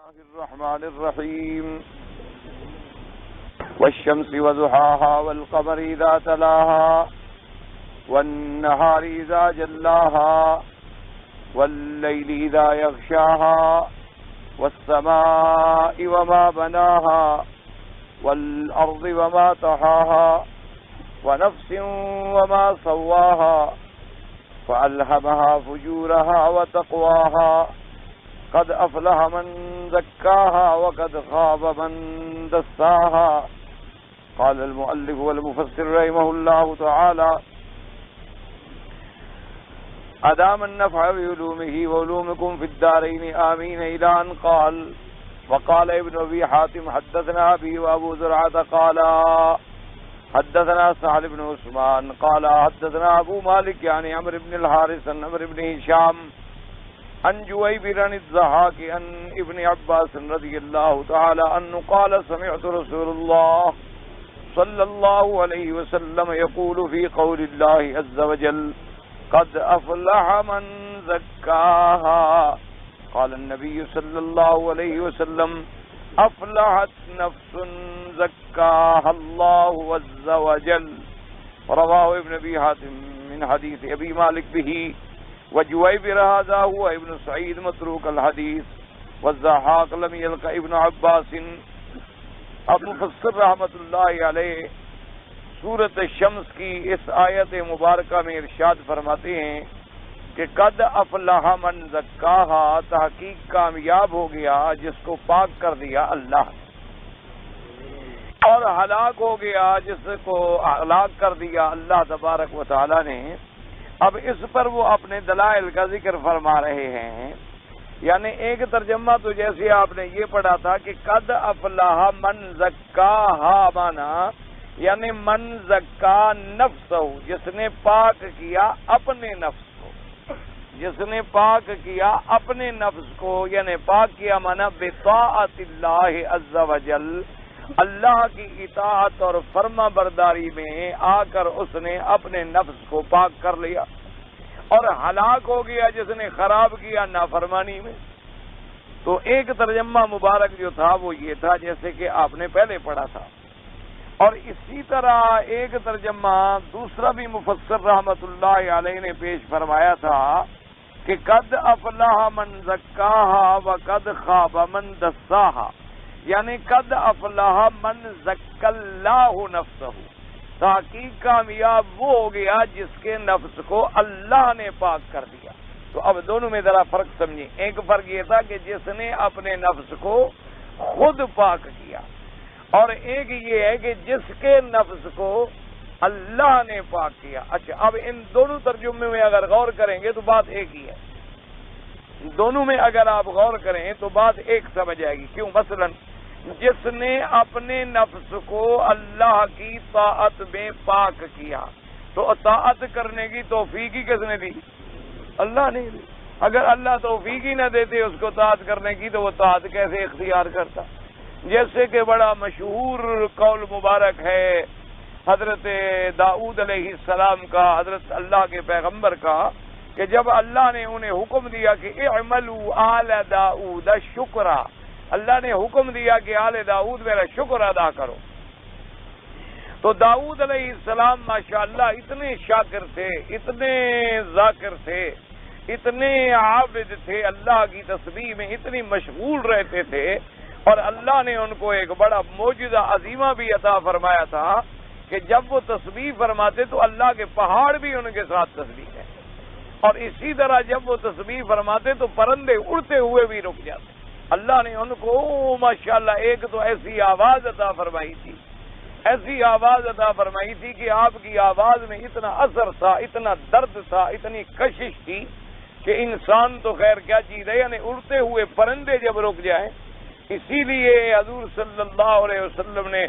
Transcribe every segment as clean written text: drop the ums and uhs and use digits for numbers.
الله الرحمن الرحيم والشمس وضحاها والقمر إذا تلاها والنهار إذا جلاها والليل إذا يغشاها والسماء وما بناها والأرض وما طحاها ونفس وما سواها فألهمها فجورها وتقواها قد أفلح من زكاها وقد خاب من دساها. قال المؤلف والمفسر رحمه الله تعالى أدام النفع بعلومه وعلومكم في الدارين آمين إلى أن قال. وقال ابن أبي حاتم حدثنا أبي وأبو زرعة قال حدثنا سهل بن عثمان قال حدثنا أبو مالك يعني عمرو بن الحارث عن عمرو بن هشام عن جويبر عن الضحاك عن ابن عباس رضي الله تعالى عنه قال سمعت رسول الله صلى الله عليه وسلم يقول في قول الله عز وجل قد أفلح من زكاها. قال النبي صلى الله عليه وسلم أفلحت نفس زكاها الله عز وجل. رواه ابن أبي حاتم من حديث أبي مالك به. وجويبر هذا هو ابن سعيد متروك الحديث والضحاك لم يلق ابن عباس. اب مفسر رحمت اللہ علیہ سورۃ الشمس کی اس آیت مبارکہ میں ارشاد فرماتے ہیں کہ قد افلح من زکاہا، تحقیق کامیاب ہو گیا جس کو پاک کر دیا اللہ، اور ہلاک ہو گیا جس کو ہلاک کر دیا اللہ تبارک و تعالی نے. اب اس پر وہ اپنے دلائل کا ذکر فرما رہے ہیں. یعنی ایک ترجمہ تو جیسے آپ نے یہ پڑھا تھا کہ قد افلح من زکاہا، مانا یعنی من زکا نفسہ، جس نے پاک کیا اپنے نفس کو، جس نے پاک کیا اپنے نفس کو، یعنی پاک کیا مانا بطاعت اللہ عز وجل، اللہ کی اطاعت اور فرما برداری میں آ کر اس نے اپنے نفس کو پاک کر لیا. اور ہلاک ہو گیا جس نے خراب کیا نافرمانی میں. تو ایک ترجمہ مبارک جو تھا وہ یہ تھا جیسے کہ آپ نے پہلے پڑھا تھا. اور اسی طرح ایک ترجمہ دوسرا بھی مفسر رحمت اللہ علیہ نے پیش فرمایا تھا کہ قد افلح من زکاہا وقد خاب من دساہا، یعنی قد افلح من زکا اللہ نفسہ، تحقیق کامیاب وہ ہو گیا جس کے نفس کو اللہ نے پاک کر دیا. تو اب دونوں میں ذرا فرق سمجھیں. ایک فرق یہ تھا کہ جس نے اپنے نفس کو خود پاک کیا، اور ایک یہ ہے کہ جس کے نفس کو اللہ نے پاک کیا. اچھا، اب ان دونوں ترجمے میں اگر غور کریں گے تو بات ایک ہی ہے. دونوں میں اگر آپ غور کریں تو بات ایک سمجھ آئے گی. کیوں؟ مثلا جس نے اپنے نفس کو اللہ کی طاعت میں پاک کیا تو طاعت کرنے کی توفیق ہی کس نے دی؟ اللہ نے دی. اگر اللہ توفیق ہی نہ دیتے اس کو طاعت کرنے کی تو وہ طاعت کیسے اختیار کرتا؟ جیسے کہ بڑا مشہور قول مبارک ہے حضرت داؤد علیہ السلام کا، حضرت اللہ کے پیغمبر کا، کہ جب اللہ نے انہیں حکم دیا کہ اعملوا آل داؤد شکرا، اللہ نے حکم دیا کہ آل داؤد میرا شکر ادا کرو، تو داؤد علیہ السلام ماشاءاللہ اتنے شاکر تھے، اتنے ذاکر تھے، اتنے عابد تھے، اللہ کی تسبیح میں اتنی مشغول رہتے تھے، اور اللہ نے ان کو ایک بڑا معجزہ عظیمہ بھی عطا فرمایا تھا کہ جب وہ تسبیح فرماتے تو اللہ کے پہاڑ بھی ان کے ساتھ تسبیح ہے، اور اسی طرح جب وہ تسبیح فرماتے تو پرندے اڑتے ہوئے بھی رک جاتے. اللہ نے ان کو ماشاءاللہ ایک تو ایسی آواز عطا فرمائی تھی، ایسی آواز عطا فرمائی تھی کہ آپ کی آواز میں اتنا اثر تھا، اتنا درد تھا، اتنی کشش تھی کہ انسان تو خیر کیا چیز ہے، یعنی اڑتے ہوئے پرندے جب رک جائیں. اسی لیے حضور صلی اللہ علیہ وسلم نے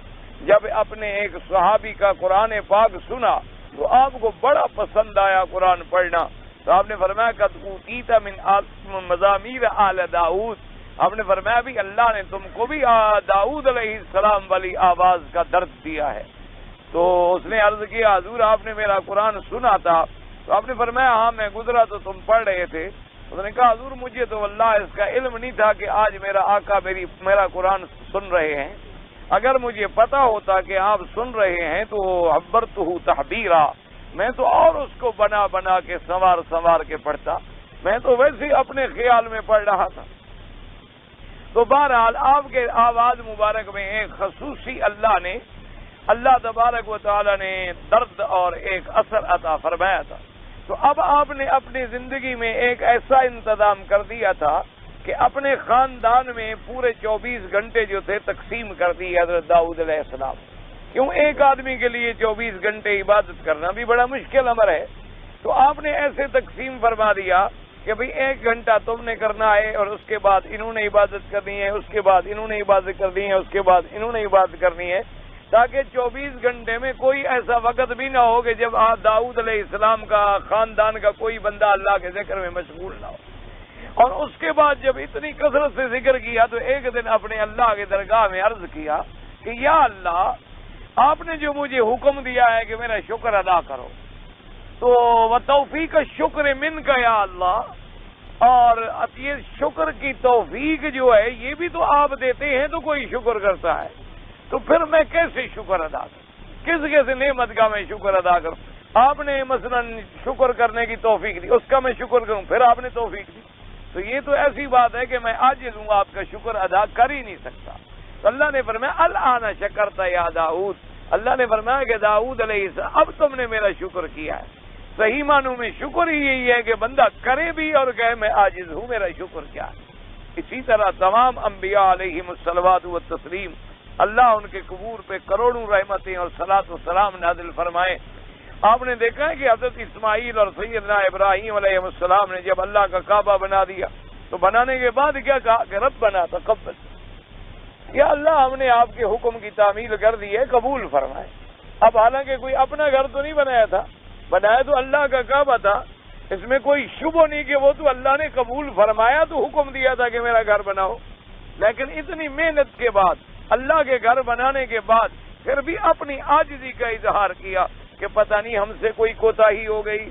جب اپنے ایک صحابی کا قرآن پاک سنا تو آپ کو بڑا پسند آیا قرآن پڑھنا. تو آپ نے فرمایا قد اوتیت من مزامیر آل داؤد، آپ نے فرمایا بھی اللہ نے تم کو بھی داؤد علیہ السلام والی آواز کا درد دیا ہے. تو اس نے عرض کیا حضور آپ نے میرا قرآن سنا تھا؟ تو آپ نے فرمایا ہاں میں گزرا تو تم پڑھ رہے تھے. اس نے کہا حضور مجھے تو واللہ اس کا علم نہیں تھا کہ آج میرا آقا میرا قرآن سن رہے ہیں، اگر مجھے پتا ہوتا کہ آپ سن رہے ہیں تو عبرتہ تحبیرا، میں تو اور اس کو بنا بنا کے سنوار کے پڑھتا، میں تو ویسے ہی اپنے خیال میں پڑھ رہا تھا۔ تو بہرحال آپ کے آواز مبارک میں ایک خصوصی اللہ تبارک و تعالی نے درد اور ایک اثر عطا فرمایا تھا۔ تو اب آپ نے اپنی زندگی میں ایک ایسا انتظام کر دیا تھا کہ اپنے خاندان میں پورے 24 گھنٹے جو تھے تقسیم کر دی حضرت داؤد علیہ السلام۔ کیوں ایک آدمی کے لیے 24 گھنٹے عبادت کرنا بھی بڑا مشکل امر ہے، تو آپ نے ایسے تقسیم فرما دیا کہ بھئی 1 گھنٹہ تم نے کرنا ہے، اور اس کے بعد انہوں نے عبادت کرنی ہے، اس کے بعد انہوں نے عبادت کرنی ہے، اس کے بعد انہوں نے عبادت کرنی ہے، تاکہ 24 گھنٹے میں کوئی ایسا وقت بھی نہ ہو کہ جب داؤد علیہ السلام کا خاندان کا کوئی بندہ اللہ کے ذکر میں مشغول نہ ہو۔ اور اس کے بعد جب اتنی کثرت سے ذکر کیا تو ایک دن اپنے اللہ کے درگاہ میں عرض کیا کہ یا اللہ، آپ نے جو مجھے حکم دیا ہے کہ میرا شکر ادا کرو، تو وتوفیق الشکر منک یا اللہ، اور یہ شکر کی توفیق جو ہے یہ بھی تو آپ دیتے ہیں تو کوئی شکر کرتا ہے، تو پھر میں کیسے شکر ادا کروں؟ کس نعمت کا میں شکر ادا کروں؟ آپ نے مثلا شکر کرنے کی توفیق دی، اس کا میں شکر کروں، پھر آپ نے توفیق دی، تو یہ تو ایسی بات ہے کہ میں عاجز ہوں، آپ کا شکر ادا کر ہی نہیں سکتا۔ تو اللہ نے فرمایا الآن شکرت یا داؤد، اللہ نے فرمایا کہ داؤد علیہ السلام اب تم نے میرا شکر کیا ہے۔ صحیح معنوں میں شکر ہی یہی ہے کہ بندہ کرے بھی اور کہے میں عاجز ہوں، میرا شکر کیا ہے۔ اسی طرح تمام انبیاء علیہم الصلوات والتسلیم، اللہ ان کے قبور پہ کروڑوں رحمتیں اور صلاۃ و سلام نازل فرمائے۔ آپ نے دیکھا ہے کہ حضرت اسماعیل اور سیدنا ابراہیم علیہ السلام نے جب اللہ کا کعبہ بنا دیا تو بنانے کے بعد کیا کہا کہ ربنا تقبل، یا اللہ ہم نے آپ کے حکم کی تعمیل کر دی ہے، قبول فرمائے۔ اب حالانکہ کوئی اپنا گھر تو نہیں بنایا تھا، بنایا تو اللہ کا کعبہ تھا، اس میں کوئی شبہ نہیں کہ وہ تو اللہ نے قبول فرمایا تو حکم دیا تھا کہ میرا گھر بناؤ، لیکن اتنی محنت کے بعد اللہ کے گھر بنانے کے بعد پھر بھی اپنی عاجزی کا اظہار کیا کہ پتہ نہیں ہم سے کوئی کوتاہی ہو گئی،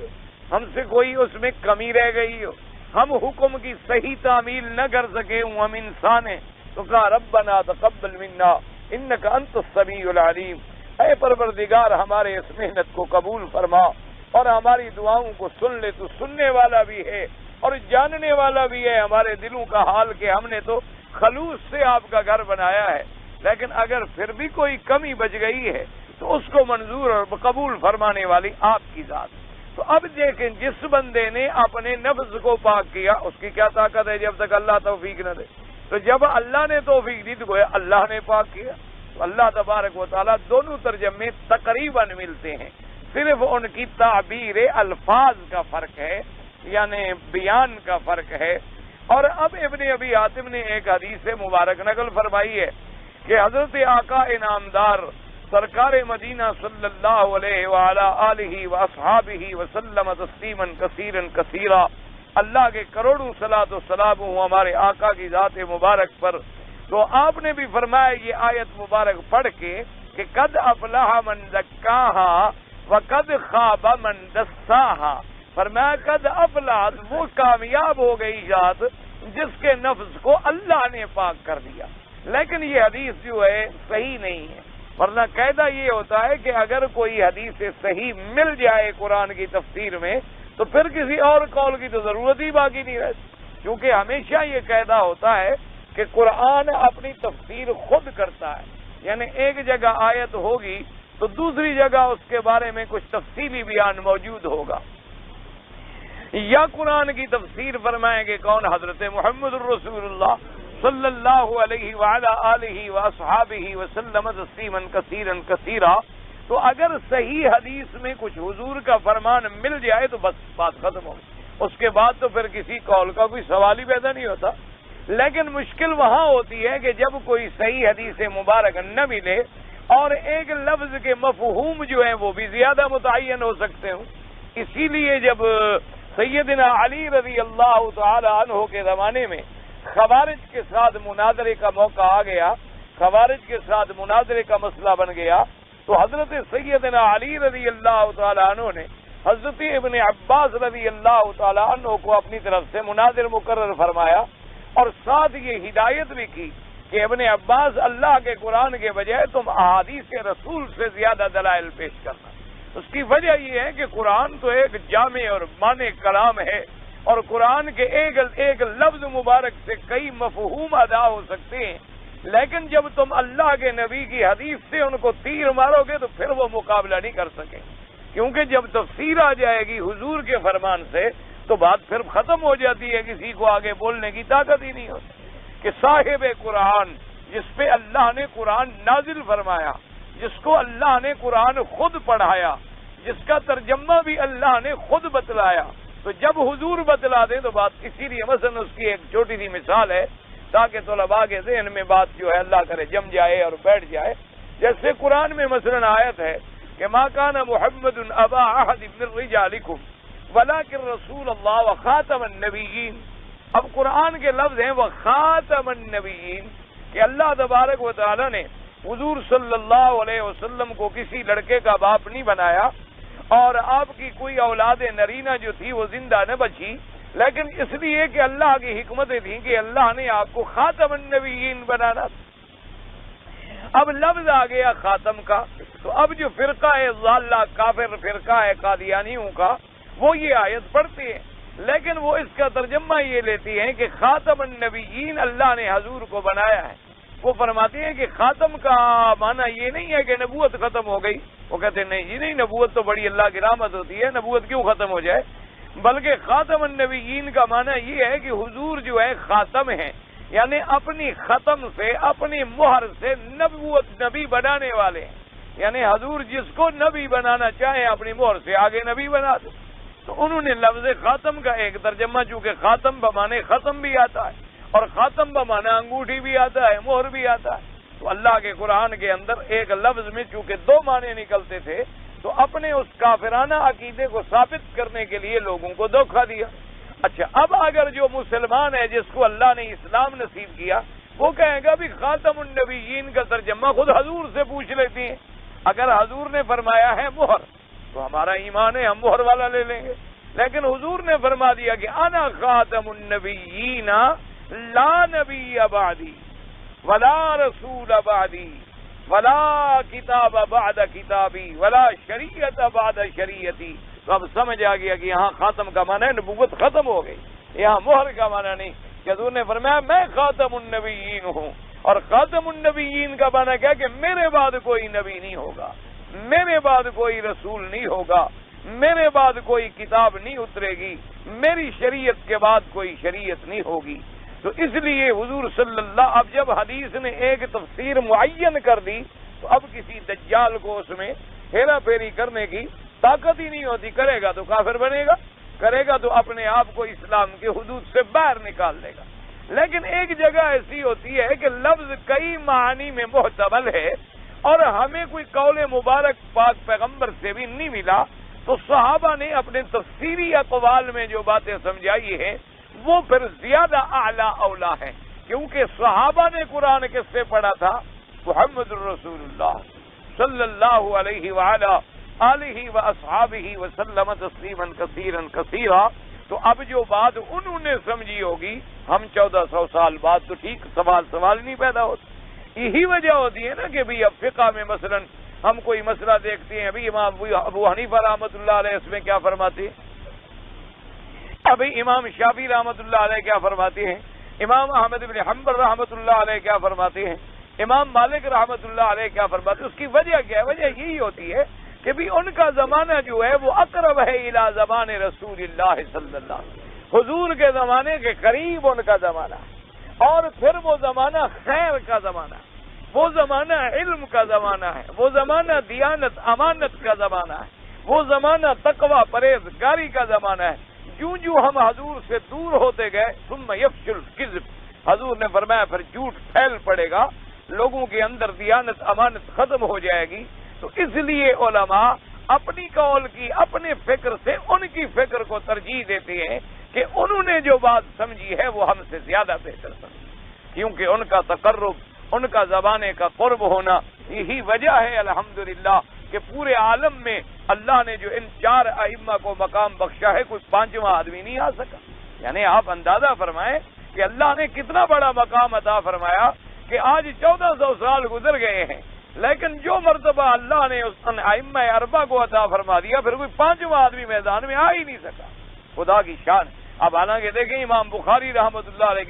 ہم سے کوئی اس میں کمی رہ گئی ہو، ہم حکم کی صحیح تعمیل نہ کر سکے ہوں، ہم انسان ہیں۔ تو کہا ربنا تقبل منا انک انت السمیع العلیم، اے پروردگار ہمارے اس محنت کو قبول فرما اور ہماری دعاؤں کو سن لے، تو سننے والا بھی ہے اور جاننے والا بھی ہے ہمارے دلوں کا حال کہ ہم نے تو خلوص سے آپ کا گھر بنایا ہے، لیکن اگر پھر بھی کوئی کمی بچ گئی ہے تو اس کو منظور اور قبول فرمانے والی آپ کی ذات۔ تو اب دیکھیں جس بندے نے اپنے نفس کو پاک کیا اس کی کیا طاقت ہے جب تک اللہ توفیق نہ دے، تو جب اللہ نے توفیق دی تو گویا اللہ نے پاک کیا۔ تو اللہ تبارک و تعالیٰ دونوں ترجمے تقریباً ملتے ہیں، صرف ان کی تعبیر الفاظ کا فرق ہے، یعنی بیان کا فرق ہے۔ اور اب ابن ابی حاتم نے ایک حدیث مبارک نقل فرمائی ہے کہ حضرت آقا انعامدار سرکار مدینہ صلی اللہ علیہ وآلہ آلہ واصحابہ وسلم تسلیما کثیرا کثیرا، اللہ کے کروڑوں صلاۃ و سلام ہوں ہمارے آقا کی ذات مبارک پر۔ تو آپ نے بھی فرمایا یہ آیت مبارک پڑھ کے کہ قد افلح من زکاہا وقد خاب من دساہا، فرمایا قد افلح وہ کامیاب ہو گئی ذات جس کے نفس کو اللہ نے پاک کر دیا۔ لیکن یہ حدیث جو ہے صحیح نہیں ہے، ورنہ قاعدہ یہ ہوتا ہے کہ اگر کوئی حدیث صحیح مل جائے قرآن کی تفسیر میں تو پھر کسی اور قول کی تو ضرورت ہی باقی نہیں رہتی، کیونکہ ہمیشہ یہ قاعدہ ہوتا ہے کہ قرآن اپنی تفسیر خود کرتا ہے، یعنی ایک جگہ آیت ہوگی تو دوسری جگہ اس کے بارے میں کچھ تفصیلی بیان موجود ہوگا۔ یا قرآن کی تفسیر فرمائیں گے کون؟ حضرت محمد الرسول اللہ صلی اللہ علیہ وعلی آلہ واصحابہ وسلم تسلیما کثیرا کثیرا۔ تو اگر صحیح حدیث میں کچھ حضور کا فرمان مل جائے تو بس بات ختم ہوگی، اس کے بعد تو پھر کسی قول کا کوئی سوال ہی پیدا نہیں ہوتا۔ لیکن مشکل وہاں ہوتی ہے کہ جب کوئی صحیح حدیث مبارک نہ ملے اور ایک لفظ کے مفہوم جو ہیں وہ بھی زیادہ متعین ہو سکتے ہوں۔ اسی لیے جب سیدنا علی رضی اللہ تعالی عنہ کے زمانے میں خوارج کے ساتھ مناظرے کا موقع آ گیا، خوارج کے ساتھ مناظرے کا مسئلہ بن گیا، تو حضرت سیدنا علی رضی اللہ تعالی عنہ نے حضرت ابن عباس رضی اللہ تعالیٰ عنہ کو اپنی طرف سے مناظر مقرر فرمایا اور ساتھ یہ ہدایت بھی کی کہ ابن عباس اللہ کے قرآن کے بجائے تم احادیث رسول سے زیادہ دلائل پیش کرنا. اس کی وجہ یہ ہے کہ قرآن تو ایک جامع اور معنی کلام ہے اور قرآن کے ایک لفظ مبارک سے کئی مفہوم ادا ہو سکتے ہیں، لیکن جب تم اللہ کے نبی کی حدیث سے ان کو تیر مارو گے تو پھر وہ مقابلہ نہیں کر سکیں، کیونکہ جب تفسیر آ جائے گی حضور کے فرمان سے تو بات پھر ختم ہو جاتی ہے، کسی کو آگے بولنے کی طاقت ہی نہیں ہوتی. کہ صاحب قرآن جس پہ اللہ نے قرآن نازل فرمایا، جس کو اللہ نے قرآن خود پڑھایا، جس کا ترجمہ بھی اللہ نے خود بتلایا، تو جب حضور بتلا دیں تو بات اسی لیے مثلا اس کی ایک چھوٹی سی مثال ہے تاکہ طلباء کے ذہن میں بات جو ہے اللہ کرے جم جائے اور بیٹھ جائے. جیسے قرآن میں مثلا آیت ہے کہ ما کان محمد ابا احد من رجالکم ولکن رسول اللہ وخاتم النبیین. اب قرآن کے لفظ ہیں وخاتم النبیین کہ اللہ تبارک و تعالی نے حضور صلی اللہ علیہ وسلم کو کسی لڑکے کا باپ نہیں بنایا اور آپ کی کوئی اولاد نرینہ جو تھی وہ زندہ نہ بچی، لیکن اس لیے کہ اللہ کی حکمتیں تھیں کہ اللہ نے آپ کو خاتم النبیین بنانا. اب لفظ آ گیا خاتم کا، تو اب جو فرقہ ہے ضالہ کافر فرقہ ہے قادیانیوں کا، وہ یہ آیت پڑھتے ہیں لیکن وہ اس کا ترجمہ یہ لیتی ہیں کہ خاتم النبیین اللہ نے حضور کو بنایا ہے. وہ فرماتے ہیں کہ خاتم کا معنی یہ نہیں ہے کہ نبوت ختم ہو گئی. وہ کہتے ہیں نہیں جی نہیں، نبوت تو بڑی اللہ کی رحمت ہوتی ہے، نبوت کیوں ختم ہو جائے، بلکہ خاتم النبیین کا معنی یہ ہے کہ حضور جو ہے خاتم ہیں، یعنی اپنی ختم سے اپنی مہر سے نبوت نبی بنانے والے ہیں. یعنی حضور جس کو نبی بنانا چاہیں اپنی مہر سے آگے نبی بنا دیں. تو انہوں نے لفظ خاتم کا ایک ترجمہ، چونکہ خاتم بمانے ختم بھی آتا ہے اور خاتم بمانے انگوٹھی بھی آتا ہے، مہر بھی آتا ہے، تو اللہ کے قرآن کے اندر ایک لفظ میں چونکہ دو معنی نکلتے تھے تو اپنے اس کافرانہ عقیدے کو ثابت کرنے کے لیے لوگوں کو دھوکہ دیا. اچھا، اب اگر جو مسلمان ہے جس کو اللہ نے اسلام نصیب کیا وہ کہے گا بھی خاتم النبیین کا ترجمہ خود حضور سے پوچھ لیتے ہیں. اگر حضور نے فرمایا ہے مہر تو ہمارا ایمان ہے، ہم مہر والا لے لیں گے، لیکن حضور نے فرما دیا کہ انا خاتم النبیین لا نبی بعدی ولا رسول بعدی ولا کتاب بعد کتابی ولا شریعت بعد شریعتی. تو اب سمجھ آ گیا کہ یہاں خاتم کا معنی ہے نبوت ختم ہو گئی، یہاں مہر کا معنی نہیں. کہ حضور نے فرمایا میں خاتم النبیین ہوں، اور خاتم النبیین کا معنی کیا کہ میرے بعد کوئی نبی نہیں ہوگا، میرے بعد کوئی رسول نہیں ہوگا، میرے بعد کوئی کتاب نہیں اترے گی، میری شریعت کے بعد کوئی شریعت نہیں ہوگی. تو اس لیے حضور صلی اللہ، اب جب حدیث نے ایک تفسیر معین کر دی تو اب کسی دجال کو اس میں ہیرا پھیری کرنے کی طاقت ہی نہیں ہوتی. کرے گا تو کافر بنے گا، کرے گا تو اپنے آپ کو اسلام کے حدود سے باہر نکال دے گا. لیکن ایک جگہ ایسی ہوتی ہے کہ لفظ کئی معنی میں محتمل ہے اور ہمیں کوئی قول مبارک پاک پیغمبر سے بھی نہیں ملا، تو صحابہ نے اپنے تفسیری اقوال میں جو باتیں سمجھائی ہیں وہ پھر زیادہ اعلیٰ اولا ہے، کیونکہ صحابہ نے قرآن کس سے پڑھا تھا؟ محمد الرسول اللہ صلی اللہ علیہ وآلہ آلہ واصحابہ وسلم تسلیما کثیرا کثیرا. تو اب جو بات انہوں نے سمجھی ہوگی، ہم 1400 سال بعد تو ٹھیک سوال نہیں پیدا ہوتا. یہی وجہ ہوتی ہے نا کہ بھی اب فقہ میں مثلا ہم کوئی مسئلہ دیکھتے ہیں، ابھی امام ابو حنیفہ رحمۃ اللہ علیہ اس میں کیا فرماتے ہیں، ابھی امام شافعی رحمۃ اللہ علیہ کیا فرماتے ہیں، امام احمد بن حنبل رحمۃ اللہ علیہ کیا فرماتے ہیں، امام مالک رحمۃ اللہ علیہ کیا فرماتے ہیں. اس کی وجہ کیا ہے؟ وجہ یہی ہوتی ہے کہ بھی ان کا زمانہ جو ہے وہ اقرب ہے الی زمان رسول اللہ صلی اللہ علیہ وسلم، حضور کے زمانے کے قریب ان کا زمانہ، اور پھر وہ زمانہ خیر کا زمانہ، وہ زمانہ علم کا زمانہ ہے، وہ زمانہ دیانت امانت کا زمانہ ہے، وہ زمانہ تقوی پرہیزگاری کا زمانہ ہے. جوں جوں ہم حضور سے دور ہوتے گئے ثم یفشل الکذب، حضور نے فرمایا پھر جھوٹ پھیل پڑے گا، لوگوں کے اندر دیانت امانت ختم ہو جائے گی. تو اس لیے علماء اپنی قول کی اپنے فکر سے ان کی فکر کو ترجیح دیتے ہیں کہ انہوں نے جو بات سمجھی ہے وہ ہم سے زیادہ بہتر سمجھی، کیونکہ ان کا تقرب، ان کا زبانے کا قرب ہونا، یہی وجہ ہے الحمدللہ کہ پورے عالم میں اللہ نے جو ان 4 ائمہ کو مقام بخشا ہے کوئی 5واں آدمی نہیں آ سکا. یعنی آپ اندازہ فرمائیں کہ اللہ نے کتنا بڑا مقام عطا فرمایا کہ آج 1400 سال گزر گئے ہیں، لیکن جو مرتبہ اللہ نے اس ائمہ اربعہ کو عطا فرما دیا پھر کوئی 5واں آدمی میدان میں آ ہی نہیں سکا. خدا کی شان. اب حالانکہ دیکھیں امام بخاری رحمۃ اللہ علیہ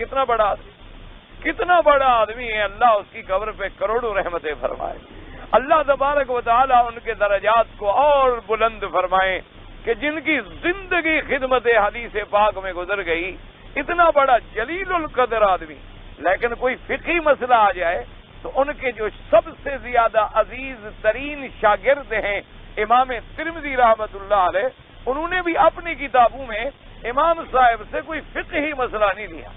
کتنا بڑا آدمی ہے، اللہ اس کی قبر پہ کروڑوں رحمتیں فرمائے. اللہ تبارک و تعالی ان کے درجات کو اور بلند فرمائے کہ جن کی زندگی خدمت حدیث پاک میں گزر گئی. اتنا بڑا جلیل القدر آدمی، لیکن کوئی فقہی مسئلہ آ جائے تو ان کے جو سب سے زیادہ عزیز ترین شاگرد ہیں امام ترمذی رحمۃ اللہ علیہ، انہوں نے بھی اپنی کتابوں میں امام صاحب سے کوئی فقہی مسئلہ نہیں لیا.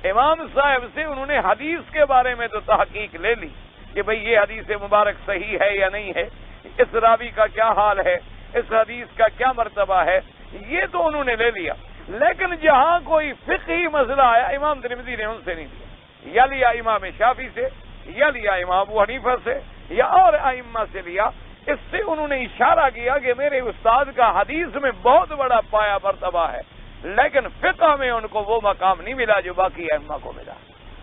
امام صاحب سے انہوں نے حدیث کے بارے میں تو تحقیق لے لی کہ بھئی یہ حدیث مبارک صحیح ہے یا نہیں ہے، اس راوی کا کیا حال ہے، اس حدیث کا کیا مرتبہ ہے، یہ تو انہوں نے لے لیا. لیکن جہاں کوئی فقہی مسئلہ آیا امام ترمذی نے ان سے نہیں لیا، یا لیا امام شافعی سے، یا لیا امام ابو حنیفہ سے، یا اور ائمہ سے لیا. اس سے انہوں نے اشارہ کیا کہ میرے استاد کا حدیث میں بہت بڑا پایا مرتبہ ہے، لیکن فقہ میں ان کو وہ مقام نہیں ملا جو باقی ائمہ کو ملا.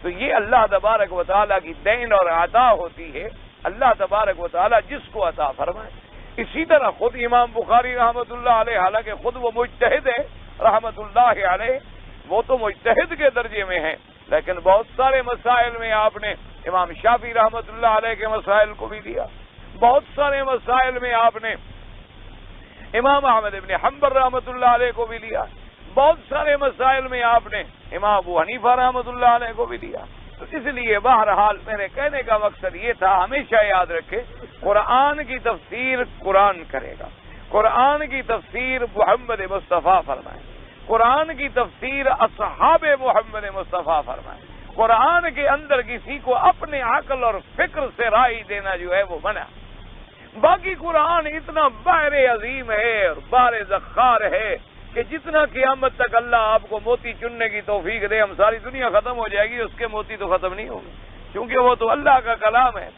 تو یہ اللہ تبارک و تعالیٰ کی دین اور عطا ہوتی ہے، اللہ تبارک و تعالیٰ جس کو عطا فرمائے. اسی طرح خود امام بخاری رحمۃ اللہ علیہ، حالانکہ خود وہ مجتہد ہے رحمۃ اللہ علیہ، وہ تو مجتہد کے درجے میں ہیں، لیکن بہت سارے مسائل میں آپ نے امام شافعی رحمۃ اللہ علیہ کے مسائل کو بھی دیا. بہت سارے مسائل میں آپ نے امام احمد ابن حنبل رحمۃ اللہ علیہ کو بھی لیا. بہت سارے مسائل میں آپ نے امام ابو حنیفہ رحمۃ اللہ علیہ کو بھی دیا. تو اس لیے بہرحال میرے کہنے کا مقصد یہ تھا، ہمیشہ یاد رکھے قرآن کی تفسیر قرآن کرے گا، قرآن کی تفسیر محمد مصطفیٰ فرمائے، قرآن کی تفسیر اصحاب محمد مصطفیٰ فرمائے. قرآن کے اندر کسی کو اپنے عقل اور فکر سے رائے دینا جو ہے وہ منع. باقی قرآن اتنا بحر عظیم ہے اور بحر ذخار ہے کہ جتنا قیامت تک اللہ آپ کو موتی چننے کی توفیق دے، ہم ساری دنیا ختم ہو جائے گی، اس کے موتی تو ختم نہیں ہوگی، کیونکہ وہ تو اللہ کا کلام ہے،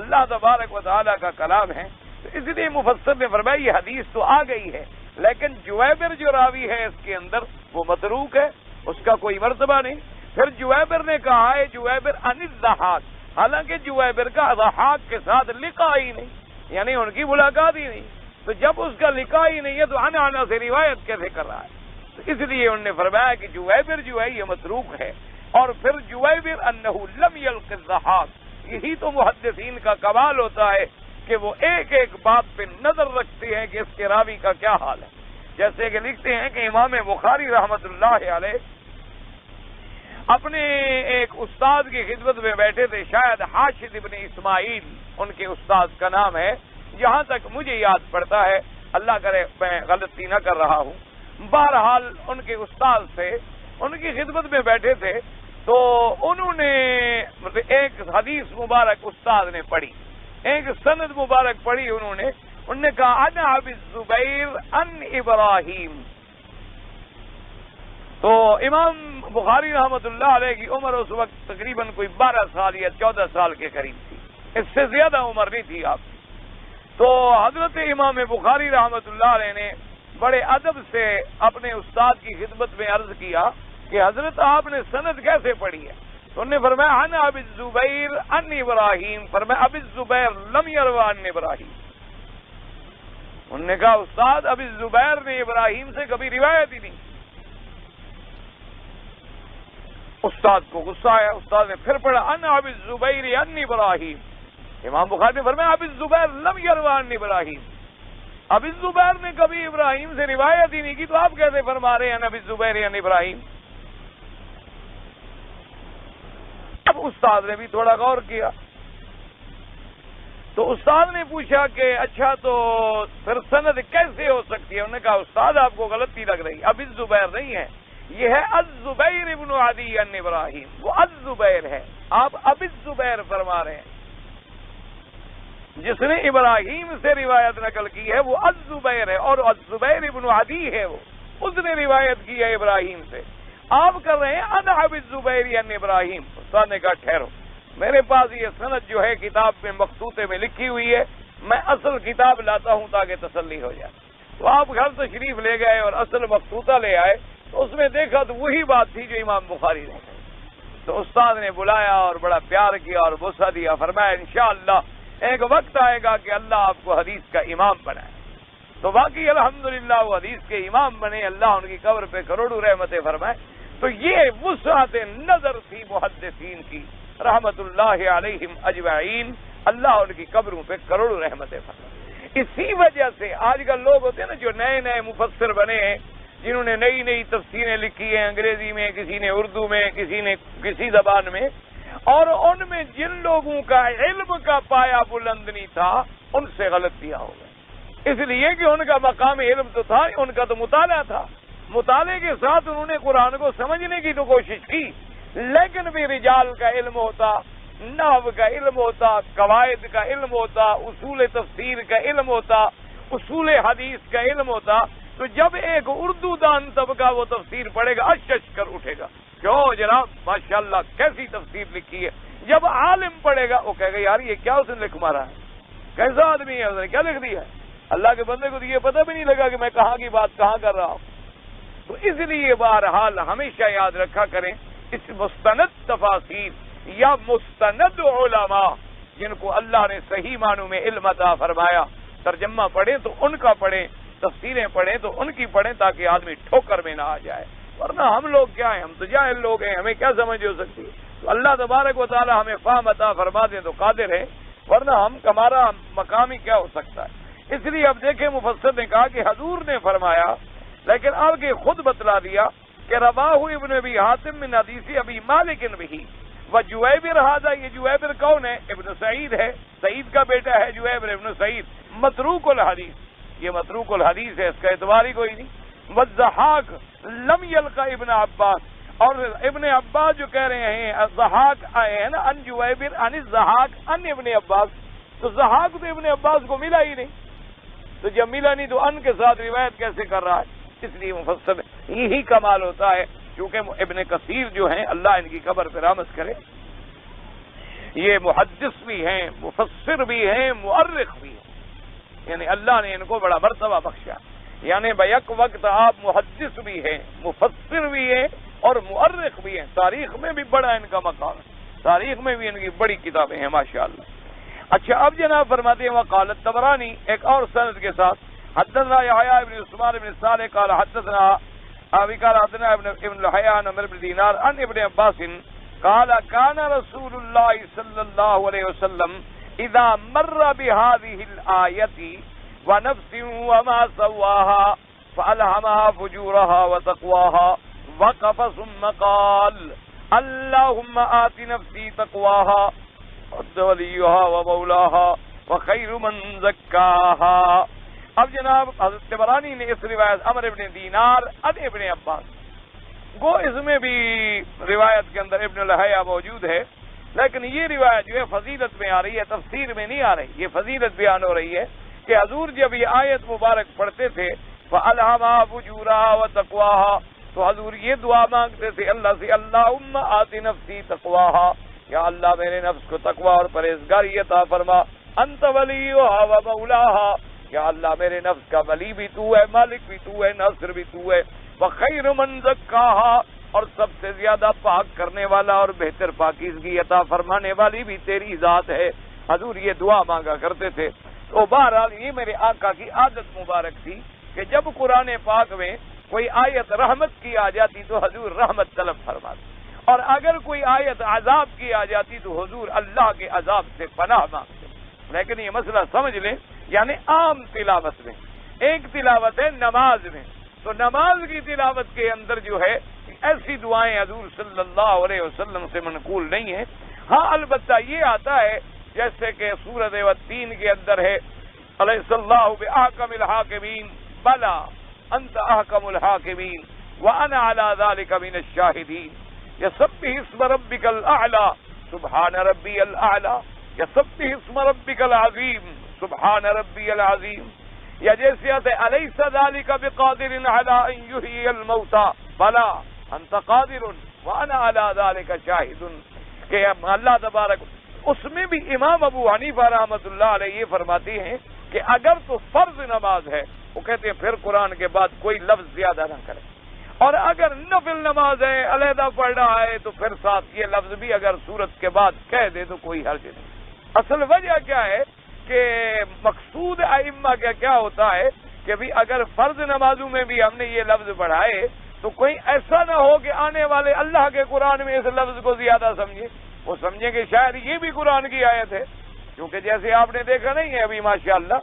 اللہ تبارک و تعالیٰ کا کلام ہے. تو اس لیے مفسر نے فرمایا یہ حدیث تو آ گئی ہے، لیکن جویبر جو راوی ہے اس کے اندر وہ متروک ہے، اس کا کوئی مرتبہ نہیں. پھر جویبر نے کہا ہے جویبر عن الضحاک، حالانکہ جویبر کا ضحاک کے ساتھ لقاء ہی نہیں، یعنی ان کی ملاقات ہی نہیں. تو جب اس کا لقاء ہی نہیں ہے تو عن سے روایت کیسے کر رہا ہے؟ تو اس لیے انہوں نے فرمایا کہ جویبر جو ہے یہ متروک ہے. اور پھر جویبر انہ لم یلق الضحاک، یہی تو محدثین کا کمال ہوتا ہے کہ وہ ایک ایک بات پہ نظر رکھتے ہیں کہ اس کے راوی کا کیا حال ہے. جیسے کہ لکھتے ہیں کہ امام بخاری رحمۃ اللہ علیہ اپنے ایک استاد کی خدمت میں بیٹھے تھے، شاید حاشد ابن اسماعیل ان کے استاد کا نام ہے، جہاں تک مجھے یاد پڑتا ہے، اللہ کرے میں غلطی نہ کر رہا ہوں. بہرحال ان کے استاد سے ان کی خدمت میں بیٹھے تھے، تو انہوں نے ایک حدیث مبارک استاد نے پڑھی، ایک سند مبارک پڑھی. انہوں نے کہا انا ابی الزبیر ان ابراہیم. تو امام بخاری رحمۃ اللہ علیہ کی عمر اس وقت تقریباً کوئی 12 سال یا 14 سال کے قریب تھی، اس سے زیادہ عمر نہیں تھی آپ کی. تو حضرت امام بخاری رحمۃ اللہ علیہ نے بڑے ادب سے اپنے استاد کی خدمت میں عرض کیا کہ حضرت آپ نے سند کیسے پڑھی ہے؟ تو انہوں نے فرمایا انا ابی الزبیر ان ابراہیم. فرمایا ابی الزبیر لم یروی عن ابراہیم. انہوں نے کہا استاد ابی الزبیر نے ابراہیم سے کبھی روایت ہی نہیں. استاد کو غصہ آیا، استاد نے پھر پڑھا انا ابی الزبیر ان ابراہیم. امام بخاری نے فرمایا ابی الزبیر لم یروی عن ابراہیم. ابی الزبیر نے کبھی ابراہیم سے روایت ہی نہیں کی، تو آپ کیسے فرما رہے ہیں ابی الزبیر ان ابراہیم؟ اب استاد نے بھی تھوڑا غور کیا، تو استاد نے پوچھا کہ اچھا تو پھر سند کیسے ہو سکتی ہے؟ انہوں نے کہا استاد آپ کو غلطی لگ رہی، ابی الزبیر نہیں ہے، یہ ہے الزبیر ابن عدی ان ابراہیم. وہ الزبیر ہے، آپ ابی الزبیر فرما رہے ہیں. جس نے ابراہیم سے روایت نقل کی ہے وہ الزبیر ہے، اور الزبیر ابن عدی ہے، وہ اس نے روایت کی ہے ابراہیم سے. آپ کر رہے ہیں انا ابی الزبیر ان ابراہیم. استاد نے کہا ٹھہرو، میرے پاس یہ سند جو ہے کتاب میں مخطوطے میں لکھی ہوئی ہے، میں اصل کتاب لاتا ہوں تاکہ تسلی ہو جائے۔ تو آپ گھر تشریف لے گئے اور اصل مخطوطہ لے آئے تو اس میں دیکھا تو وہی بات تھی جو امام بخاری نے کہی۔ تو استاد نے بلایا اور بڑا پیار کیا اور بوسہ دیا، فرمایا انشاءاللہ ایک وقت آئے گا کہ اللہ آپ کو حدیث کا امام بنائے۔ تو باقی الحمدللہ وہ حدیث کے امام بنے، اللہ ان کی قبر پہ کروڑوں رحمتیں فرمائے۔ تو یہ وسعت نظر تھی محدثین کی رحمت اللہ علیہم اجمعین، اللہ ان کی قبروں پہ کروڑوں رحمتیں فرمائے۔ اسی وجہ سے آج کل لوگ ہوتے ہیں نا جو نئے نئے مفسر بنے ہیں، جنہوں نے نئی نئی تفسیریں لکھی ہیں، انگریزی میں، کسی نے اردو میں، کسی نے کسی زبان میں، اور ان میں جن لوگوں کا علم کا پایا بلند نہیں تھا ان سے غلطیاں ہو گئی، اس لیے کہ ان کا مقام علم تو تھا، ان کا تو مطالعہ تھا، مطالعے کے ساتھ انہوں نے قرآن کو سمجھنے کی تو کوشش کی، لیکن بھی رجال کا علم ہوتا، نحو کا علم ہوتا، قواعد کا علم ہوتا، اصول تفسیر کا علم ہوتا، اصول حدیث کا علم ہوتا، تو جب ایک اردو دان طبقہ وہ تفسیر پڑھے گا اش کر اٹھے گا، کیوں جناب ماشاءاللہ کیسی تفسیر لکھی ہے۔ جب عالم پڑھے گا وہ کہے گا یار یہ کیا اس نے لکھ مارا ہے، کیسا آدمی ہے، اس نے کیا لکھ دیا ہے۔ اللہ کے بندے کو تو یہ پتہ بھی نہیں لگا کہ میں کہاں کی بات کہاں کر رہا ہوں۔ تو اس لیے بہرحال ہمیشہ یاد رکھا کریں، اس مستند تفاسیر یا مستند علماء جن کو اللہ نے صحیح معنوں میں علم عطا فرمایا، ترجمہ پڑھیں تو ان کا پڑھیں، تفسیریں پڑھیں تو ان کی پڑھیں، تاکہ آدمی ٹھوکر میں نہ آ جائے، ورنہ ہم لوگ کیا ہیں، ہم تو جاہل لوگ ہیں، ہمیں کیا سمجھ ہو سکتی ہے۔ تو اللہ تبارک و تعالی ہمیں فہم عطا فرما دیں تو قادر ہے، ورنہ ہمارا مقام ہی کیا ہو سکتا ہے۔ اس لیے اب دیکھیں مفسر نے کہا کہ حضور نے فرمایا، لیکن آپ کے خود بتلا دیا کہ رواہ ابن ابی حاتم من حدیث ابی مالک بھی وجویبر ھذا، یہ جویبر کون ہے؟ ابن سعید ہے، سعید کا بیٹا ہے جویبر ابن سعید، متروک الحدیث، یہ متروک الحدیث ہے، اس کا اعتبار ہی کوئی نہیں۔ والضحاک لم یلقى ابن عباس، اور ابن عباس جو کہہ رہے ہیں الضحاک آئے ہیں نا ان جویبر ان الضحاک ان ابن عباس، تو ضحاک تو ابن عباس کو ملا ہی نہیں، تو جب ملا نہیں تو ان کے ساتھ روایت کیسے کر رہا ہے؟ اس لیے مفسر یہی کمال ہوتا ہے، کیونکہ ابن کثیر جو ہیں اللہ ان کی قبر پہ رحمت کرے، یہ محدث بھی ہیں، مفسر بھی ہیں، مؤرخ بھی ہیں، یعنی اللہ نے ان کو بڑا مرتبہ بخشا، یعنی بیک وقت آپ محدث بھی ہیں، مفسر بھی ہیں اور مؤرخ بھی ہیں، تاریخ میں بھی بڑا ان کا مقام ہے، تاریخ میں بھی ان کی بڑی کتابیں ہیں ماشاءاللہ۔ اچھا اب جناب فرماتے ہیں وقال الطبرانی ایک اور سند کے ساتھ، حدثنا يحيى بن عثمان بن صالح قال حدثنا قال حدثنا ابن لحيان عن عمرو بن دينار عن ابن عباس قال كان رسول الله صلى الله عليه وسلم اذا مر بهذه الآية ونفس وما سواها فألهمها فجورها وتقواها وقف ثم قال اللهم آت نفسي تقواها وأنت وليها ومولاها وخير من زكاها۔ اب جناب حضرت طبرانی نے اس روایت عمرو بن دینار عن ابن عباس، گو اس میں بھی روایت کے اندر ابن لہیہ موجود ہے، لیکن یہ روایت جو ہے فضیلت میں آ رہی ہے، تفسیر میں نہیں آ رہی، یہ فضیلت بیان ہو رہی ہے کہ حضور جب یہ آیت مبارک پڑھتے تھے فَأَلْهَمَهَا فُجُورَهَا وَتَقْوَاهَا، تو حضور یہ دعا مانگتے تھے اللہ سے اللہم آت نفسی تقواها، یا اللہ میرے نفس کو تقوی اور پرہیزگاری عطا فرما، انت ولیھا و مولاھا، یا اللہ میرے نفس کا ولی بھی تو ہے، مالک بھی تو ہے، ناصر بھی تو ہے، وخیر من زکاھا، اور سب سے زیادہ پاک کرنے والا اور بہتر پاکیزگی عطا فرمانے والی بھی تیری ذات ہے۔ حضور یہ دعا مانگا کرتے تھے۔ تو بہرحال یہ میرے آقا کی عادت مبارک تھی کہ جب قرآن پاک میں کوئی آیت رحمت کی آ جاتی تو حضور رحمت طلب فرماتے، اور اگر کوئی آیت عذاب کی آ جاتی تو حضور اللہ کے عذاب سے پناہ مانگتے۔ لیکن یہ مسئلہ سمجھ لیں، یعنی عام تلاوت میں، ایک تلاوت ہے نماز میں، تو نماز کی تلاوت کے اندر جو ہے ایسی دعائیں حضور صلی اللہ علیہ وسلم سے منقول نہیں ہیں۔ ہاں البتہ یہ آتا ہے جیسے کہ سورۃ والتین کے اندر ہے الیس اللہ بأحکم الحاکمین بلا انت احکم الحاکمین وانا علی ذلک من الشاہدین، یسبح اسم ربک الاعلی سبحان ربی الاعلی، یسبح اسم ربک العظیم سبحان ربی العظیم، یا جیسے آتا ہے الیس ذلک بقادر علی ان یحیی الموتى بلا انت قادر وانا علی ذلک شاہد، کہ اللہ تبارک اس میں بھی امام ابو حنیفہ رحمۃ اللہ علیہ یہ فرماتے ہیں کہ اگر تو فرض نماز ہے وہ کہتے ہیں پھر قرآن کے بعد کوئی لفظ زیادہ نہ کرے، اور اگر نفل نماز ہے علیحدہ پڑھ رہا ہے تو پھر ساتھ یہ لفظ بھی اگر سورت کے بعد کہہ دے تو کوئی حرج نہیں۔ اصل وجہ کیا ہے کہ مقصود ائمہ کا کیا ہوتا ہے کہ بھی اگر فرض نمازوں میں بھی ہم نے یہ لفظ پڑھائے تو کوئی ایسا نہ ہو کہ آنے والے اللہ کے قرآن میں اس لفظ کو زیادہ سمجھے، وہ سمجھیں کہ شاید یہ بھی قرآن کی آیت ہے، کیونکہ جیسے آپ نے دیکھا نہیں ہے ابھی ماشاءاللہ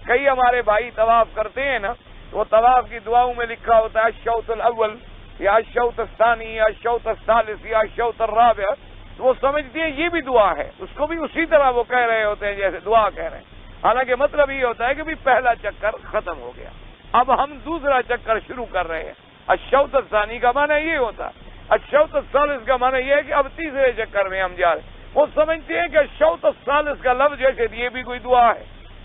کئی ہمارے بھائی طواف کرتے ہیں نا، تو وہ طواف کی دعاؤں میں لکھا ہوتا ہے الشوط الاول یا الشوط الثانی یا الشوط الثالث یا الشوط الرابع، تو وہ سمجھتے ہیں یہ بھی دعا ہے، اس کو بھی اسی طرح وہ کہہ رہے ہوتے ہیں جیسے دعا کہہ رہے ہیں، حالانکہ مطلب یہ ہوتا ہے کہ بھی پہلا چکر ختم ہو گیا، اب ہم دوسرا چکر شروع کر رہے ہیں۔ الشوط الثانی کا معنی یہ ہوتا ہے، الشوط الثالث کا معنی یہ ہے کہ اب تیسرے چکر میں ہم جا رہے ہیں۔ وہ سمجھتے ہیں کہ الشوط الثالث کا لفظ جیسے یہ بھی کوئی دعا ہے،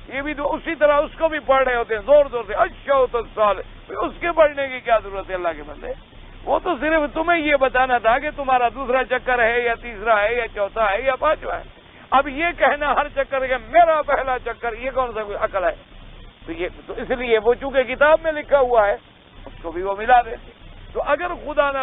یہ بھی دعا، اسی طرح اس کو بھی پڑھ رہے ہوتے ہیں زور زور سے الشوط الثالث، اس کے پڑھنے کی کیا ضرورت ہے اللہ کے بندے؟ وہ تو صرف تمہیں یہ بتانا تھا کہ تمہارا دوسرا چکر ہے یا تیسرا ہے یا چوتھا ہے یا پانچواں ہے، اب یہ کہنا ہر چکر کہ میرا پہلا چکر، یہ کون سا کوئی عقل ہے؟ تو اس لیے وہ چونکہ کتاب میں لکھا ہوا ہے اس کو بھی وہ ملا دیتے۔ تو اگر خدا نہ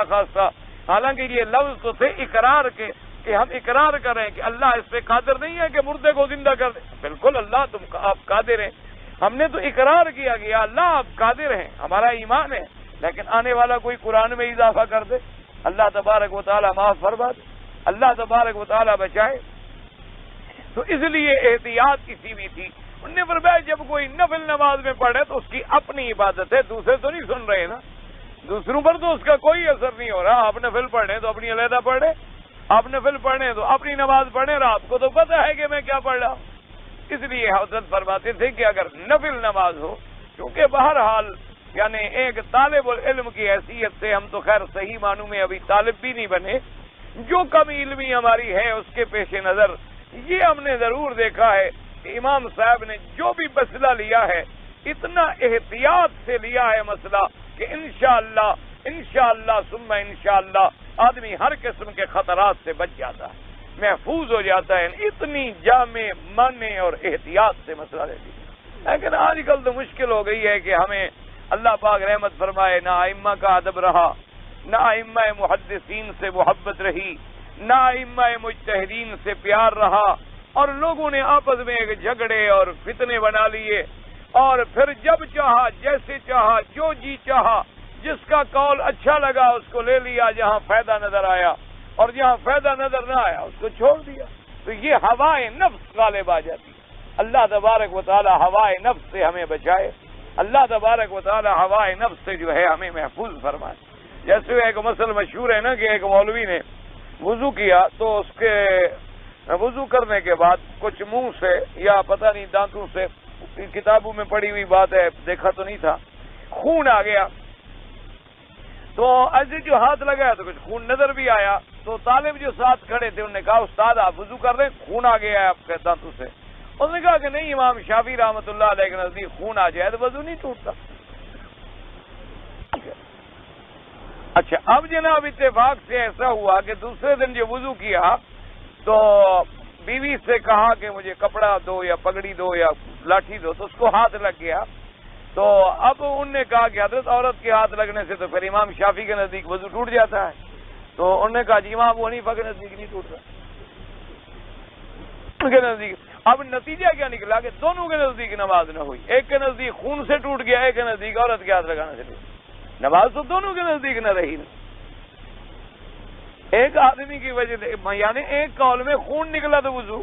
خاصہ حالانکہ یہ لفظ تو تھے اقرار کے کہ ہم اقرار کریں کہ اللہ اس پہ قادر نہیں ہے کہ مردے کو زندہ کر دے، بالکل اللہ آپ قادر ہیں، ہم نے تو اقرار کیا کہ یا اللہ آپ قادر ہیں، ہمارا ایمان ہے، لیکن آنے والا کوئی قرآن میں اضافہ کر دے، اللہ تبارک و تعالی معاف فرما دے، اللہ تبارک و تعالی بچائے۔ تو اس لیے احتیاط کسی بھی تھی، انہوں نے فرمایا جب کوئی نفل نماز میں پڑھے تو اس کی اپنی عبادت ہے، دوسرے تو نہیں سن رہے نا، دوسروں پر تو اس کا کوئی اثر نہیں ہو رہا، آپ نفل پڑھیں تو اپنی علیحدہ پڑھیں، آپ نفل پڑھیں تو اپنی نماز پڑھیں، آپ کو تو پتہ ہے کہ میں کیا پڑھ رہا ہوں۔ اس لیے حضرت فرماتے تھے کہ اگر نفل نماز ہو، کیونکہ بہرحال یعنی ایک طالب العلم کی حیثیت سے ہم تو خیر صحیح معنوں میں ابھی طالب بھی نہیں بنے، جو کم علمی ہماری ہے اس کے پیش نظر یہ ہم نے ضرور دیکھا ہے کہ امام صاحب نے جو بھی مسئلہ لیا ہے اتنا احتیاط سے لیا ہے مسئلہ کہ انشاءاللہ ثم انشاءاللہ آدمی ہر قسم کے خطرات سے بچ جاتا ہے، محفوظ ہو جاتا ہے، اتنی جامع معنی اور احتیاط سے مسئلہ لیتی ہے۔ لیکن آج کل تو مشکل ہو گئی ہے کہ ہمیں اللہ پاک رحمت فرمائے نہ ائمہ کا ادب رہا، نہ ائمہ محدثین سے محبت رہی، نہ ائمہ مجتہدین سے پیار رہا، اور لوگوں نے آپس میں ایک جھگڑے اور فتنے بنا لیے، اور پھر جب چاہا جیسے چاہا جو جی چاہا جس کا قول اچھا لگا اس کو لے لیا، جہاں فائدہ نظر آیا، اور جہاں فائدہ نظر نہ آیا اس کو چھوڑ دیا۔ تو یہ ہوائے نفس غالب آ جاتی ہے۔ اللہ تبارک و تعالی ہوائے نفس سے ہمیں بچائے، اللہ تبارک و تعالی ہوائے نفس سے جو ہے ہمیں محفوظ فرمائے۔ جیسے ایک مسئلہ مشہور ہے نا کہ ایک مولوی نے وضو کیا تو اس کے وضو کرنے کے بعد کچھ منہ سے یا پتہ نہیں دانتوں سے، کتابوں میں پڑھی ہوئی بات ہے، دیکھا تو نہیں تھا، خون آ گیا، تو ایسے جو ہاتھ لگایا تو کچھ خون نظر بھی آیا، تو طالب جو ساتھ کھڑے تھے انہوں نے کہا استاد آپ وضو کر رہے ہیں، خون آ گیا ہے آپ کے دانتوں سے؟ اس نے کہا کہ نہیں، امام شافعی رحمۃ اللہ علیہ کے نزدیک خون آ جائے تو وضو نہیں ٹوٹتا۔ اچھا اب جناب اتفاق سے ایسا ہوا کہ دوسرے دن جو وضو کیا تو بیوی سے کہا کہ مجھے کپڑا دو یا پگڑی دو یا لاٹھی دو، تو اس کو ہاتھ لگ گیا، تو اب انہوں نے کہا کہ حضرت عورت کے ہاتھ لگنے سے تو پھر امام شافعی کے نزدیک وضو ٹوٹ جاتا ہے، تو انہوں نے کہا جی امام ابو حنیفہ کے نزدیک نہیں ٹوٹتا، ان کے نزدیک۔ اب نتیجہ کیا نکلا کہ دونوں کے نزدیک نماز نہ ہوئی، ایک کے نزدیک خون سے ٹوٹ گیا، ایک کے نزدیک عورت کے ہاتھ لگانے سے ٹوٹ گیا، نماز تو دونوں کے نزدیک نہ رہی نا۔ ایک آدمی کی وجہ سے یعنی ایک قول میں خون نکلا تو وضو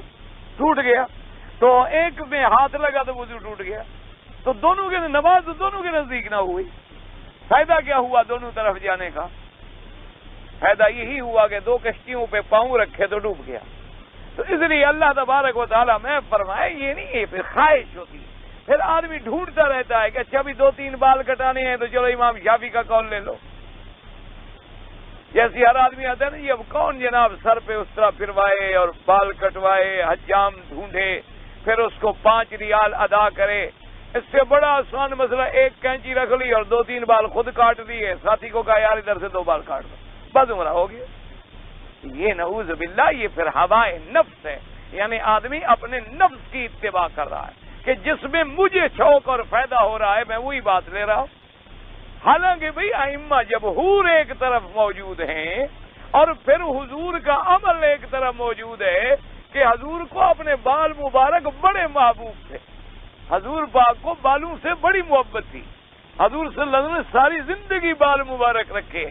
ٹوٹ گیا، تو ایک میں ہاتھ لگا تو وضو ٹوٹ گیا، تو دونوں کے نماز تو دونوں کے نزدیک نہ ہوئی۔ فائدہ کیا ہوا دونوں طرف جانے کا؟ فائدہ یہی ہوا کہ دو کشتیوں پہ پاؤں رکھے تو ڈوب گیا۔ تو اس لیے اللہ تبارک و تعالیٰ میں فرمائے یہ نہیں ہے، پھر خواہش ہوتی ہے، پھر آدمی ڈھونڈتا رہتا ہے کہ اچھا بھی 2-3 بال کٹانے ہیں تو چلو امام شافعی کا قول لے لو۔ جیسے ہر آدمی آتا ہے نا، یہ اب کون جناب سر پہ اس طرح پھروائے اور بال کٹوائے، حجام ڈھونڈے، پھر اس کو 5 ریال ادا کرے، اس سے بڑا آسان مسئلہ ایک کینچی رکھ لی اور 2-3 بال خود کاٹ دیے، ساتھی کو کہا یار ادھر سے 2 بال کاٹ دو، بس عمرہ ہو گیا۔ یہ نعوذ باللہ یہ پھر ہوائے نفس ہے، یعنی آدمی اپنے نفس کی اتباع کر رہا ہے کہ جس میں مجھے شوق اور فائدہ ہو رہا ہے میں وہی بات لے رہا ہوں۔ حالانکہ بھئی ائمہ جمہور ایک طرف موجود ہیں اور پھر حضور کا عمل ایک طرف موجود ہے کہ حضور کو اپنے بال مبارک بڑے محبوب تھے، حضور پاک کو بالوں سے بڑی محبت تھی، حضور صلی اللہ علیہ وسلم نے ساری زندگی بال مبارک رکھے،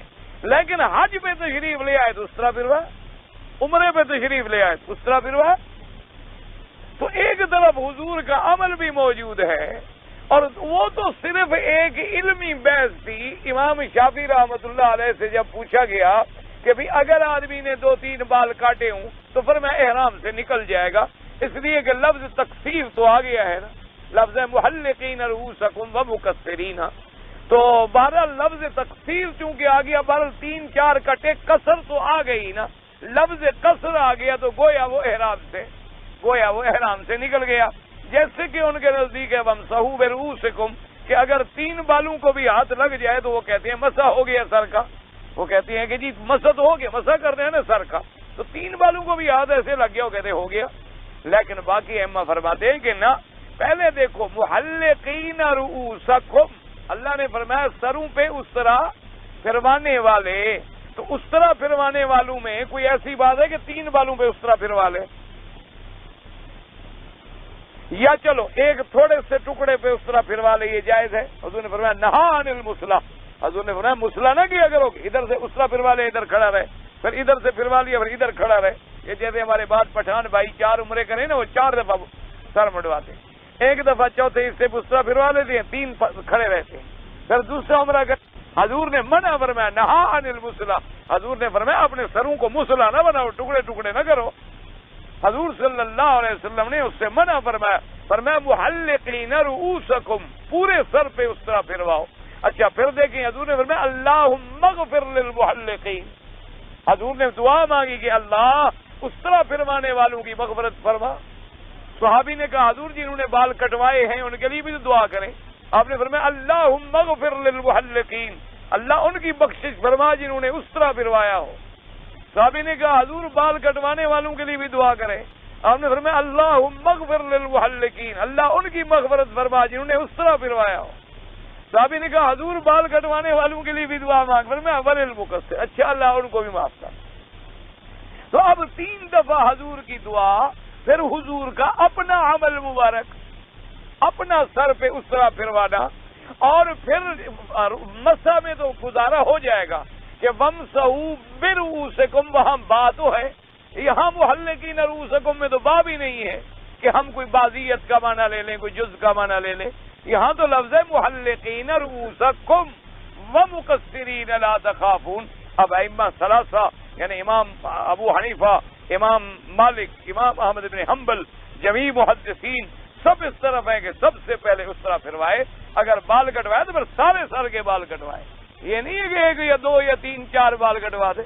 لیکن حج پہ تشریف لے آئے تو اس طرح پھروایا، عمرے پہ تشریف لے آئے تو اس طرح پھروایا۔ تو ایک طرف حضور کا عمل بھی موجود ہے اور وہ تو صرف ایک علمی بحث تھی۔ امام شافعی رحمۃ اللہ علیہ سے جب پوچھا گیا کہ بھی اگر آدمی نے 2-3 بال کاٹے ہوں تو پھر میں احرام سے نکل جائے گا، اس لیے کہ لفظ تقصیر تو آ گیا ہے نا، لفظ محلقین رؤوسکم ومقصرین، تو بہرحال لفظ تقصیر چونکہ آ گیا، بہرحال 3-4 کٹے، قصر تو آ گئی نا، لفظ قصر آ گیا تو گویا وہ احرام سے نکل گیا۔ جیسے کہ ان کے نزدیک ہے وامسحوا برؤوسکم کہ اگر 3 بالوں کو بھی ہاتھ لگ جائے تو وہ کہتے ہیں مسح ہو گیا سر کا، وہ کہتے ہیں کہ جی مسح تو ہو گیا، مسح کرتے ہیں نا سر کا، تو 3 بالوں کو بھی ہاتھ ایسے لگ گیا وہ کہتے ہیں ہو گیا۔ لیکن باقی ائمہ فرماتے ہیں کہ نہ، پہلے دیکھو محلقین رؤوسکم، اللہ نے فرمایا سروں پہ اس طرح پھروانے والے، تو اس طرح پھروانے والوں میں کوئی ایسی بات ہے کہ 3 بالوں پہ اس طرح پھروا لے، یا چلو ایک تھوڑے سے ٹکڑے پہ اس طرح پھروا لے، یہ جائز ہے؟ حضور نے فرمایا نہا عن المسلح، حضور نے فرمایا مسلح نہ کیا کرو، ادھر سے اس طرح پھروا لے، ادھر کھڑا رہے، پھر ادھر سے پھروا لیا پھر ادھر کھڑا رہے۔ یہ جیسے ہمارے بعد پٹھان بھائی 4 عمرے کریں نا، وہ 4 دفعہ سر مڈواتے ہیں، ایک دفعہ چوتھے حصے اس طرح پھروا لیتے ہیں، 3 کھڑے رہتے ہیں، پھر دوسرا عمرہ کر۔ حضور نے منع فرمایا نہا عن المسلح، حضور نے فرمایا اپنے سروں کو مسلح نہ بناؤ، ٹکڑے ٹکڑے نہ کرو، حضور صلی اللہ علیہ وسلم نے اس سے منع فرمایا، فرمایا محلقین رؤوسکم، پورے سر پہ اس طرح پھرواؤ۔ اچھا پھر دیکھیں حضور نے فرمایا اللہم اغفر للمحلقین، حضور نے دعا مانگی کہ اللہ اس طرح پھروانے والوں کی مغفرت فرما۔ صحابی نے کہا حضور جنہوں نے بال کٹوائے ہیں ان کے لیے بھی تو دعا کریں، آپ نے فرمایا اللہم اغفر للمحلقین، اللہ ان کی بخشش فرما جنہوں نے اس طرح پھروایا ہو۔ صحابی نے کہا حضور بال کٹوانے والوں کے لیے بھی دعا کریں، آپ نے فرمایا اللہم اغفر للمحلقین، اللہ ان کی مغفرت فرما جنہوں نے اس طرح پھروایا ہو۔ صحابی نے کہا حضور بال کٹوانے والوں کے لیے بھی دعا مانگ، فرمایا وللمقصر، اچھا اللہ ان کو بھی معاف کر۔ تو اب 3 دفعہ حضور کی دعا، پھر حضور کا اپنا عمل مبارک، اپنا سر پہ اس طرح پھروانا، اور پھر مسح میں تو گزارا ہو جائے گا کہ وامسحوا برؤوسکم، وہاں با تو ہے، یہاں محلقین رؤوسکم میں تو با بھی نہیں ہے کہ ہم کوئی بعضیت کا معنی لے لیں، کوئی جز کا معنی لے لیں، یہاں تو لفظ ہے محلقین رؤوسکم ومقصرین لا تخافون۔ اب ائمہ ثلاثہ یعنی امام ابو حنیفہ، امام مالک، امام احمد بن حنبل، جمیع محدثین سب اس طرف ہیں کہ سب سے پہلے اس طرح پھروائے، اگر بال کٹوائے تو پھر سارے سر کے بال کٹوائے، یہ نہیں ہے کہ 1 یا 2 یا 3 4 بال کٹوا دے۔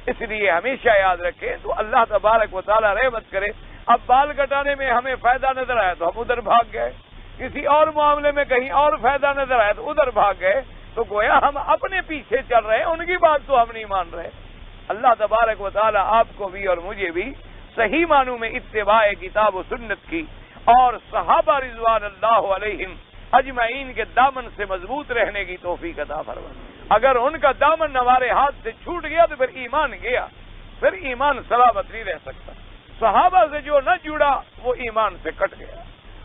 اس لیے ہمیشہ یاد رکھیں تو اللہ تبارک و تعالیٰ رحمت کرے۔ اب بال کٹانے میں ہمیں فائدہ نظر آیا تو ہم ادھر بھاگ گئے، کسی اور معاملے میں کہیں اور فائدہ نظر آیا تو ادھر بھاگ گئے، تو گویا ہم اپنے پیچھے چل رہے ہیں، ان کی بات تو ہم نہیں مان رہے۔ اللہ تبارک و تعالیٰ آپ کو بھی اور مجھے بھی صحیح معنوں میں اتباع کتاب و سنت کی اور صحابہ رضوان اللہ علیہم اجمعین کے دامن سے مضبوط رہنے کی توفیق عطا فرمائے۔ اگر ان کا دامن ہمارے ہاتھ سے چھوٹ گیا تو پھر ایمان گیا، پھر ایمان سلامت نہیں رہ سکتا۔ صحابہ سے جو نہ جڑا وہ ایمان سے کٹ گیا،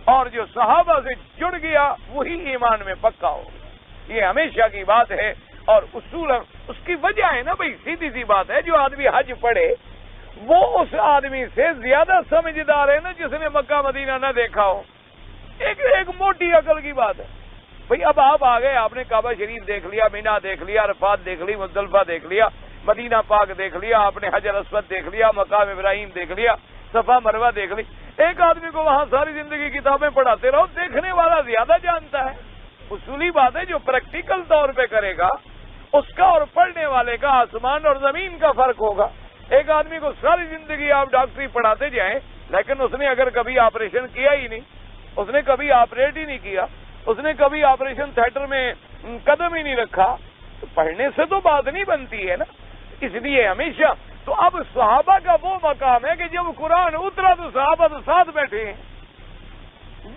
اور جو صحابہ سے جڑ گیا وہی ایمان میں پکا ہو گیا۔ یہ ہمیشہ کی بات ہے، اور اصول اس کی وجہ ہے نا بھائی، سیدھی سی بات ہے، جو آدمی حج پڑھے وہ اس آدمی سے زیادہ سمجھدار ہے نا جس نے مکہ مدینہ نہ دیکھا ہو۔ ایک موٹی عقل کی بات ہے بھئی، اب آپ آ گئے، آپ نے کعبہ شریف دیکھ لیا، مینا دیکھ لیا، عرفات دیکھ لی، مزدلفہ دیکھ لیا، مدینہ پاک دیکھ لیا، آپ نے حجر اسود دیکھ لیا، مقام ابراہیم دیکھ لیا، صفا مروہ دیکھ لی۔ ایک آدمی کو وہاں ساری زندگی کتابیں پڑھاتے رہو، دیکھنے والا زیادہ جانتا ہے۔ اصولی بات ہے، جو پریکٹیکل طور پہ کرے گا اس کا اور پڑھنے والے کا آسمان اور زمین کا فرق ہوگا۔ ایک آدمی کو ساری زندگی آپ ڈاکٹری پڑھاتے جائیں، لیکن اس نے اگر کبھی آپریشن کیا ہی نہیں، اس نے کبھی آپریٹ ہی نہیں کیا، اس نے کبھی آپریشن تھیٹر میں قدم ہی نہیں رکھا، تو پڑھنے سے تو بات نہیں بنتی ہے نا۔ اس لیے ہمیشہ تو اب صحابہ کا وہ مقام ہے کہ جب قرآن اترا تو صحابہ تو ساتھ بیٹھے ہیں.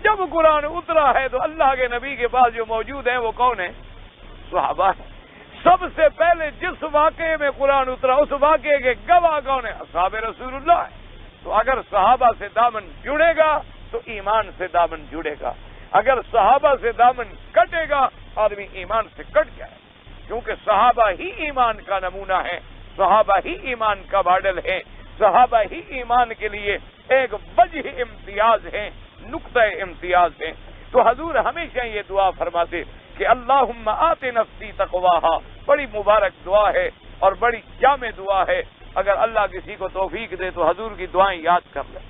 جب قرآن اترا ہے تو اللہ کے نبی کے پاس جو موجود ہیں وہ کون ہیں؟ صحابہ ہیں. سب سے پہلے جس واقعے میں قرآن اترا اس واقعے کے گواہ کون ہیں؟ اصحاب رسول اللہ ہے. تو اگر صحابہ سے دامن جڑے گا تو ایمان سے دامن جڑے گا. اگر صحابہ سے دامن کٹے گا آدمی ایمان سے کٹ جائے. کیونکہ صحابہ ہی ایمان کا نمونہ ہے، صحابہ ہی ایمان کا ماڈل ہے، صحابہ ہی ایمان کے لیے ایک وجہ امتیاز ہے، نقطہ امتیاز ہے. تو حضور ہمیشہ یہ دعا فرماتے کہ اللہم آت نفسی تقواہا. بڑی مبارک دعا ہے اور بڑی جامع دعا ہے. اگر اللہ کسی کو توفیق دے تو حضور کی دعائیں یاد کر لیں.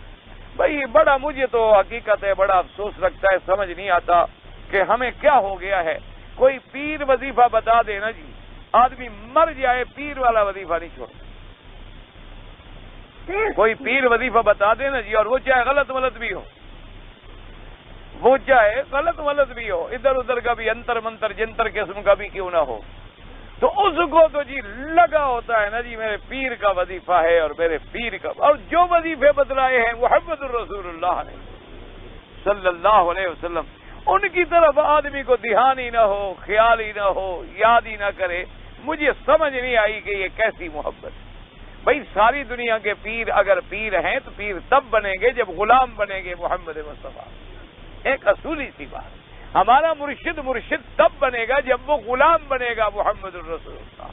بھائی بڑا مجھے تو حقیقت ہے بڑا افسوس لگتا ہے، سمجھ نہیں آتا کہ ہمیں کیا ہو گیا ہے. کوئی پیر وظیفہ بتا دے نا جی، آدمی مر جائے پیر والا وظیفہ نہیں چھوڑتا. کوئی پیر وظیفہ بتا دے نا جی، اور وہ چاہے غلط ملت بھی ہو، وہ چاہے غلط ملت بھی ہو، ادھر ادھر کا بھی انتر منتر جنتر قسم کا بھی کیوں نہ ہو، تو اس کو تو جی لگا ہوتا ہے نا جی میرے پیر کا وظیفہ ہے اور میرے پیر کا. اور جو وظیفے بتلائے ہیں محمد الرسول اللہ نے صلی اللہ علیہ وسلم، ان کی طرف آدمی کو دھیان ہی نہ ہو، خیال ہی نہ ہو، یاد ہی نہ کرے. مجھے سمجھ نہیں آئی کہ یہ کیسی محبت. بھائی ساری دنیا کے پیر اگر پیر ہیں تو پیر تب بنیں گے جب غلام بنیں گے محمد مصطفیٰ. ایک اصولی سی بات. ہمارا مرشد تب بنے گا جب وہ غلام بنے گا محمد الرسول اللہ.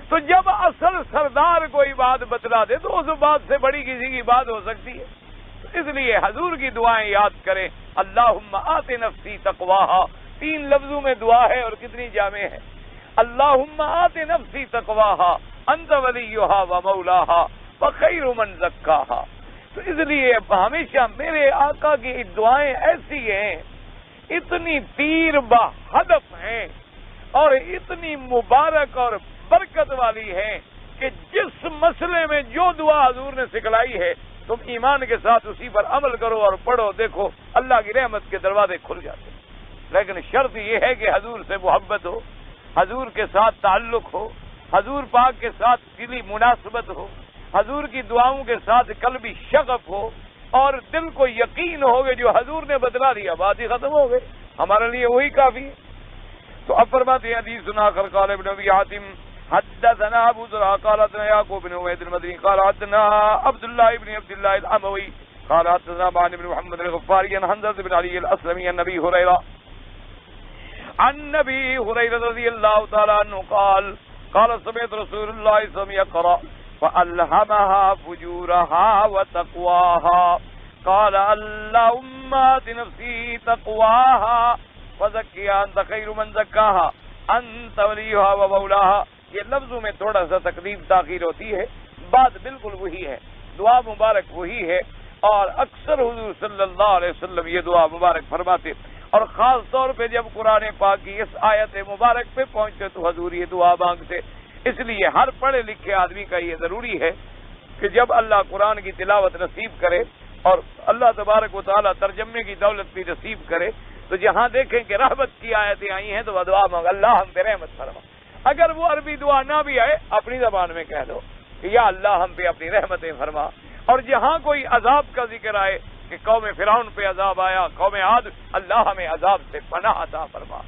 تو جب اصل سردار کوئی بات بتلا دے تو اس بات سے بڑی کسی کی بات ہو سکتی ہے. اس لیے حضور کی دعائیں یاد کریں. اللہم آت نفسی تقواہا 3 لفظوں میں دعا ہے اور کتنی جامع ہے. اللہم آت نفسی تقواہا انت ولیہا و مولاہا وخیر من زکاہا. تو اس لیے ہمیشہ میرے آقا کی دعائیں ایسی ہیں، اتنی تیر بہدف ہیں اور اتنی مبارک اور برکت والی ہیں کہ جس مسئلے میں جو دعا حضور نے سکھلائی ہے تم ایمان کے ساتھ اسی پر عمل کرو اور پڑھو، دیکھو اللہ کی رحمت کے دروازے کھل جاتے. لیکن شرط یہ ہے کہ حضور سے محبت ہو، حضور کے ساتھ تعلق ہو، حضور پاک کے ساتھ دلی مناسبت ہو، حضور کی دعاؤں کے ساتھ قلبی شغف ہو اور دل کو یقین ہو کہ جو حضور نے بتلا دیا بات ہی ختم ہو گئی، ہمارے لیے وہی کافی ہے. تو اب فرماتے ہیں حدیث سنا کر قال ابن ابی حاتم حدثنا ابو زرع قال حدثنا یعقوب بن عبید المدنی قال حدثنا عبد الله بن عبد الله الاموی قال حدثنا معن بن محمد الغفاری عن حنظلة بن علی الاسلمی عن ابی هریرہ رضی اللہ تعالی عنہ قال قال سمعت رسول اللہ صلی اللہ علیہ وسلم يقرأ فألهمها فجورها وتقواها قال اللهم آت نفسي تقواها وزكها أنت خير من زكاها أنت وليها ومولاها. یہ لفظوں میں تھوڑا سا تقدیم تاخیر ہوتی ہے، بات بالکل وہی ہے، دعا مبارک وہی ہے. اور اکثر حضور صلی اللہ علیہ وسلم یہ دعا مبارک فرماتے، اور خاص طور پہ جب قرآن پاک کی اس آیت مبارک پہ پہنچتے تو حضور یہ دعا مانگتے. اس لیے ہر پڑھے لکھے آدمی کا یہ ضروری ہے کہ جب اللہ قرآن کی تلاوت نصیب کرے اور اللہ تبارک و تعالیٰ ترجمے کی دولت بھی نصیب کرے تو جہاں دیکھیں کہ رحمت کی آیتیں آئی ہیں تو دعا مانگ اللہ ہم پہ رحمت فرما. اگر وہ عربی دعا نہ بھی آئے اپنی زبان میں کہہ دو کہ یا اللہ ہم پہ اپنی رحمتیں فرما. اور جہاں کوئی عذاب کا ذکر آئے کہ قوم فرعون پہ عذاب آیا، قوم عاد، اللہ ہمیں عذاب سے پناہ عطا فرما.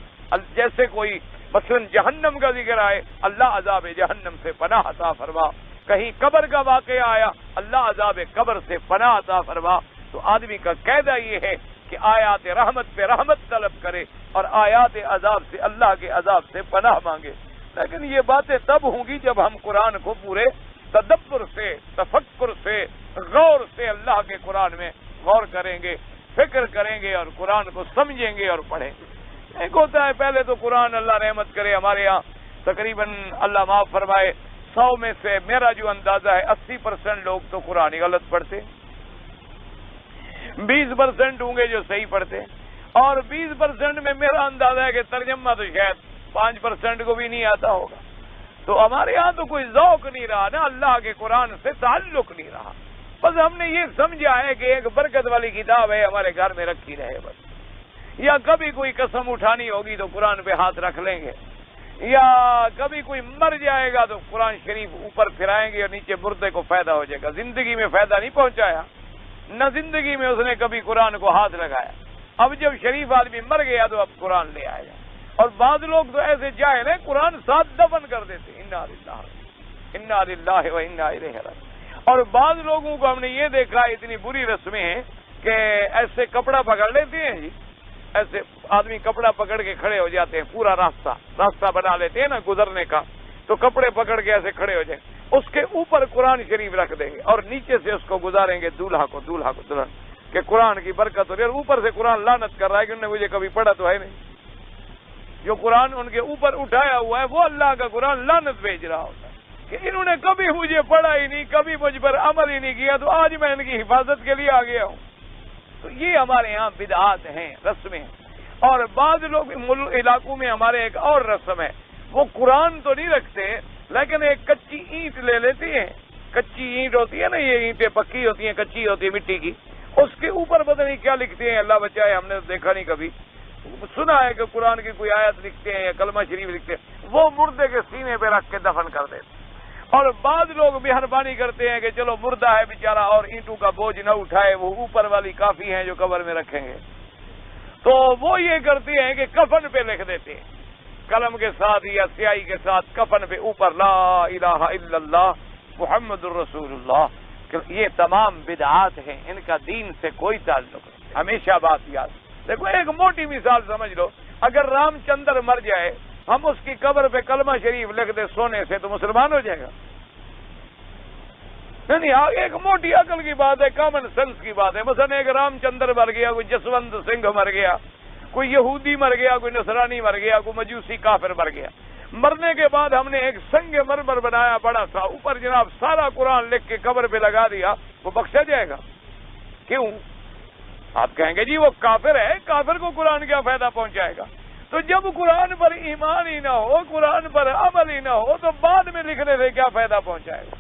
جیسے کوئی مثلا جہنم کا ذکر آئے اللہ عذاب جہنم سے پناہ عطا فرما. کہیں قبر کا واقعہ آیا اللہ عذاب قبر سے پناہ عطا فرما. تو آدمی کا قاعدہ یہ ہے کہ آیات رحمت پہ رحمت طلب کرے اور آیات عذاب سے اللہ کے عذاب سے پناہ مانگے. لیکن یہ باتیں تب ہوں گی جب ہم قرآن کو پورے تدبر سے، تفکر سے، غور سے اللہ کے قرآن میں غور کریں گے، فکر کریں گے اور قرآن کو سمجھیں گے اور پڑھیں گے. ایک ہوتا ہے پہلے تو قرآن اللہ رحمت کرے ہمارے یہاں تقریباً اللہ معاف فرمائے 100 میں سے میرا جو اندازہ ہے 80% لوگ تو قرآن ہی غلط پڑھتے، 20% ہوں گے جو صحیح پڑھتے، اور 20% میں میرا اندازہ ہے کہ ترجمہ تو شاید 5% کو بھی نہیں آتا ہوگا. تو ہمارے ہاں تو کوئی ذوق نہیں رہا نا، اللہ کے قرآن سے تعلق نہیں رہا. بس ہم نے یہ سمجھا ہے کہ ایک برکت والی کتاب ہے ہمارے گھر میں رکھی رہے بس، یا کبھی کوئی قسم اٹھانی ہوگی تو قرآن پہ ہاتھ رکھ لیں گے، یا کبھی کوئی مر جائے گا تو قرآن شریف اوپر پھرائیں گے اور نیچے مردے کو فائدہ ہو جائے گا. زندگی میں فائدہ نہیں پہنچایا، نہ زندگی میں اس نے کبھی قرآن کو ہاتھ لگایا. اب جب شریف آدمی مر گیا تو اب قرآن لے آئے گا. اور بعض لوگ تو ایسے جاہل ہیں قرآن ساتھ دفن کر دیتے. انا للہ و انا الیہ راجعون. اور بعض لوگوں کو ہم نے یہ دیکھا اتنی بری رسمیں ہیں کہ ایسے کپڑا پکڑ لیتے ہیں جی، ایسے آدمی کپڑا پکڑ کے کھڑے ہو جاتے ہیں، پورا راستہ بنا لیتے ہیں نا گزرنے کا، تو کپڑے پکڑ کے ایسے کھڑے ہو جائیں، اس کے اوپر قرآن شریف رکھ دیں گے اور نیچے سے اس کو گزاریں گے دولہا کو دلہن کہ قرآن کی برکت ہو رہی ہے. اور اوپر سے قرآن لعنت کر رہا ہے کہ انہوں نے مجھے کبھی پڑھا تو ہے نہیں. جو قرآن ان کے اوپر اٹھایا ہوا ہے وہ اللہ کا قرآن لعنت بھیج رہا ہوتا ہے کہ انہوں نے کبھی مجھے پڑھا ہی نہیں، کبھی مجھ پر عمل ہی نہیں کیا، تو آج میں ان کی حفاظت کے لیے آ گیا ہوں. تو یہ ہمارے یہاں بدعات ہیں، رسمیں. اور بعض لوگ علاقوں میں ہمارے ایک اور رسم ہے، وہ قرآن تو نہیں رکھتے لیکن ایک کچی اینٹ لے لیتی ہیں. کچی اینٹ ہوتی ہے نا، یہ اینٹیں پکی ہوتی ہیں، کچی ہوتی ہے مٹی کی، اس کے اوپر پتہ نہیں کیا لکھتے ہیں، اللہ بچائے ہم نے دیکھا نہیں کبھی. سنا ہے کہ قرآن کی کوئی آیت لکھتے ہیں یا کلمہ شریف لکھتے ہیں، وہ مردے کے سینے پہ رکھ کے دفن کر دیتے. اور بعض لوگ مہربانی کرتے ہیں کہ چلو مردہ ہے بیچارہ اور اینٹوں کا بوجھ نہ اٹھائے، وہ اوپر والی کافی ہیں جو قبر میں رکھیں گے، تو وہ یہ کرتے ہیں کہ کفن پہ لکھ دیتے ہیں قلم کے ساتھ یا سیاہی کے ساتھ کفن پہ اوپر لا الہ الا اللہ محمد الرسول اللہ. یہ تمام بدعات ہیں، ان کا دین سے کوئی تعلق نہیں. ہمیشہ بات یاد دیکھو، ایک موٹی مثال سمجھ لو، اگر رام چندر مر جائے، ہم اس کی قبر پہ کلمہ شریف لکھ دیں سونے سے، تو مسلمان ہو جائے گا؟ نہیں، ایک موٹی عقل کی بات ہے، کامن سینس کی بات ہے. مثلا ایک رام چندر مر گیا، کوئی جسونت سنگھ مر گیا، کوئی یہودی مر گیا، کوئی نصرانی مر گیا، کوئی مجوسی کافر مر گیا. مرنے کے بعد ہم نے ایک سنگ مرمر بنایا بڑا سا، اوپر جناب سارا قرآن لکھ کے قبر پہ لگا دیا، وہ بخشا جائے گا؟ کیوں؟ آپ کہیں گے جی وہ کافر ہے، کافر کو قرآن کیا فائدہ پہنچائے گا؟ تو جب قرآن پر ایمان ہی نہ ہو، قرآن پر عمل ہی نہ ہو، تو بعد میں لکھنے سے کیا فائدہ پہنچائے گا؟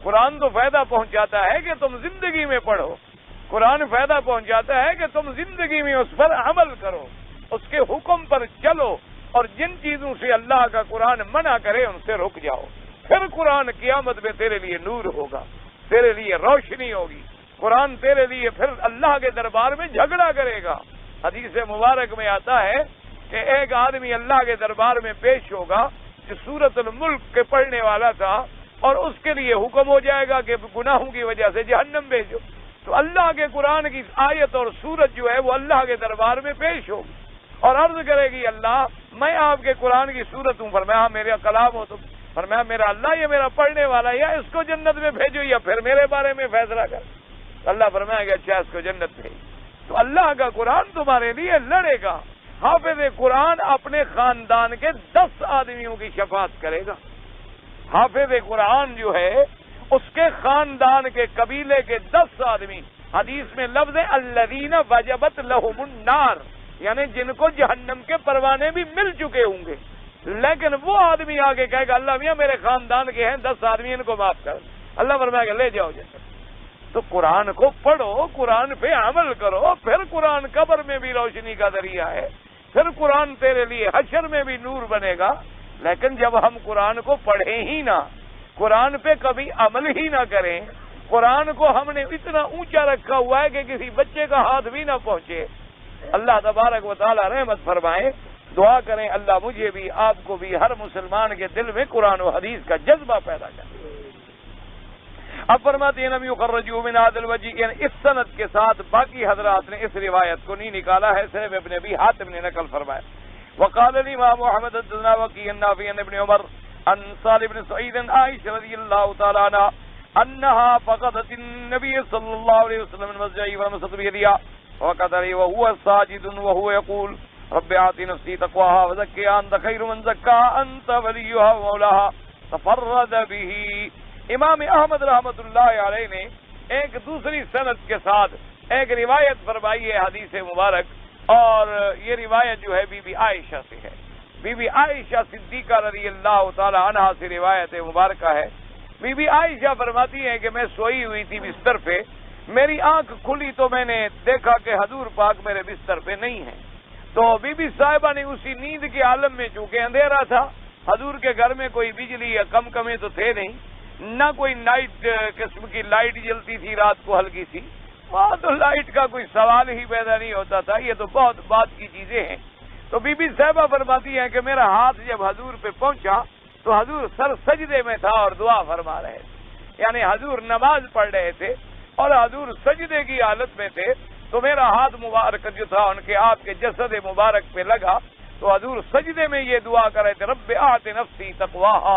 قرآن تو فائدہ پہنچاتا ہے کہ تم زندگی میں پڑھو، قرآن فائدہ پہنچاتا ہے کہ تم زندگی میں اس پر عمل کرو، اس کے حکم پر چلو، اور جن چیزوں سے اللہ کا قرآن منع کرے ان سے رک جاؤ. پھر قرآن قیامت میں تیرے لیے نور ہوگا، تیرے لیے روشنی ہوگی. قرآن تیرے لیے پھر اللہ کے دربار میں جھگڑا کرے گا. حدیث مبارک میں آتا ہے کہ ایک آدمی اللہ کے دربار میں پیش ہوگا جو سورۃ الملک کے پڑھنے والا تھا، اور اس کے لیے حکم ہو جائے گا کہ گناہوں کی وجہ سے جہنم بھیجو. تو اللہ کے قرآن کی آیت اور سورت جو ہے وہ اللہ کے دربار میں پیش ہوگی اور عرض کرے گی اللہ میں آپ کے قرآن کی سورت ہوں. فرمایا میرا کلام ہو تو فرمایا میرا اللہ یہ میرا پڑھنے والا ہے، یا اس کو جنت میں بھیجو یا پھر میرے بارے میں فیصلہ کر. اللہ فرمائے گا اچھا اس کو جنت بھیج. تو اللہ کا قرآن تمہارے لیے لڑے گا. حافظ قرآن اپنے خاندان کے 10 آدمیوں کی شفاعت کرے گا. حافظ قرآن جو ہے اس کے خاندان کے قبیلے کے 10 آدمی، حدیث میں لفظ ہے الذین وجبت لہم النار، یعنی جن کو جہنم کے پروانے بھی مل چکے ہوں گے، لیکن وہ آدمی آگے کہے گا اللہ میاں میرے خاندان کے ہیں 10 آدمی، ان کو معاف کر. اللہ فرمائے گا لے جاؤ جیسے. تو قرآن کو پڑھو، قرآن پہ عمل کرو، پھر قرآن قبر میں بھی روشنی کا ذریعہ ہے، پھر قرآن تیرے لیے حشر میں بھی نور بنے گا. لیکن جب ہم قرآن کو پڑھیں ہی نہ، قرآن پہ کبھی عمل ہی نہ کریں، قرآن کو ہم نے اتنا اونچا رکھا ہوا ہے کہ کسی بچے کا ہاتھ بھی نہ پہنچے. اللہ تبارک و تعالی رحمت فرمائے. دعا کریں اللہ مجھے بھی آپ کو بھی ہر مسلمان کے دل میں قرآن و حدیث کا جذبہ پیدا کرے. اب فرماتے ہیں نبی خرجوا من هذا الوجه، یعنی اس سند کے ساتھ باقی حضرات نے اس روایت کو نہیں نکالا ہے، صرف ابن ابی حاتم نے نقل فرمایا. وقال الامام محمد حدثنا وكيع النافع عن ابن عمر عن سالم بن سعيد عائشة رضي الله تعالى عنها انها فقدت النبي صلى الله عليه وسلم من مسجده فلمست بيدها وقد عليه وهو ساجد وهو يقول رب اعط نفسي تقواها وزكها انت خير من زكاها انت وليها ومولاها تفرد به. امام احمد رحمت اللہ علیہ نے ایک دوسری سند کے ساتھ ایک روایت فرمائی ہے حدیث مبارک، اور یہ روایت جو ہے بی بی عائشہ سے ہے. بی بی عائشہ صدیقہ رضی اللہ تعالی عنہا سے روایت مبارکہ ہے. بی بی عائشہ فرماتی ہیں کہ میں سوئی ہوئی تھی بستر پہ، میری آنکھ کھلی تو میں نے دیکھا کہ حضور پاک میرے بستر پہ نہیں ہے. تو بی بی صاحبہ نے اسی نیند کے عالم میں چونکہ اندھیرا تھا حضور کے گھر میں کوئی بجلی یا کم کمے تو تھے نہیں، نہ کوئی نائٹ قسم کی لائٹ جلتی تھی رات کو ہلکی سی، وہاں تو لائٹ کا کوئی سوال ہی پیدا نہیں ہوتا تھا، یہ تو بہت بات کی چیزیں ہیں۔ تو بی بی صاحبہ فرماتی ہیں کہ میرا ہاتھ جب حضور پہ پہنچا تو حضور سر سجدے میں تھا اور دعا فرما رہے تھے، یعنی حضور نماز پڑھ رہے تھے اور حضور سجدے کی حالت میں تھے، تو میرا ہاتھ مبارک جو تھا ان کے آپ کے جسد مبارک پہ لگا، تو حضور سجدے میں یہ دعا کر رہے تھے، رب آت نفسی تقواہا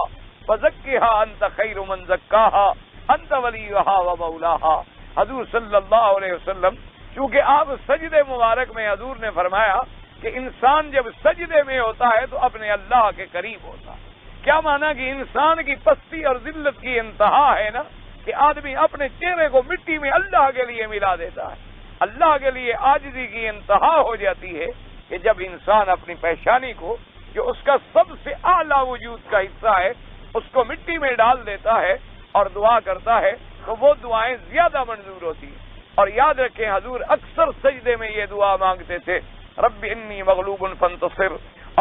وزکھا انت خیر من زکاہا انت ولیہا و مولاہا۔ حضور صلی اللہ علیہ وسلم چونکہ آپ سجدے مبارک میں حضور نے فرمایا کہ انسان جب سجدے میں ہوتا ہے تو اپنے اللہ کے قریب ہوتا ہے۔ کیا مانا کہ انسان کی پستی اور ذلت کی انتہا ہے نا کہ آدمی اپنے چہرے کو مٹی میں اللہ کے لیے ملا دیتا ہے۔ اللہ کے لیے عاجزی کی انتہا ہو جاتی ہے کہ جب انسان اپنی پیشانی کو جو اس کا سب سے اعلیٰ وجود کا حصہ ہے اس کو مٹی میں ڈال دیتا ہے اور دعا کرتا ہے تو وہ دعائیں زیادہ منظور ہوتی ہیں۔ اور یاد رکھیں حضور اکثر سجدے میں یہ دعا مانگتے تھے، رب انی مغلوب فانتصر،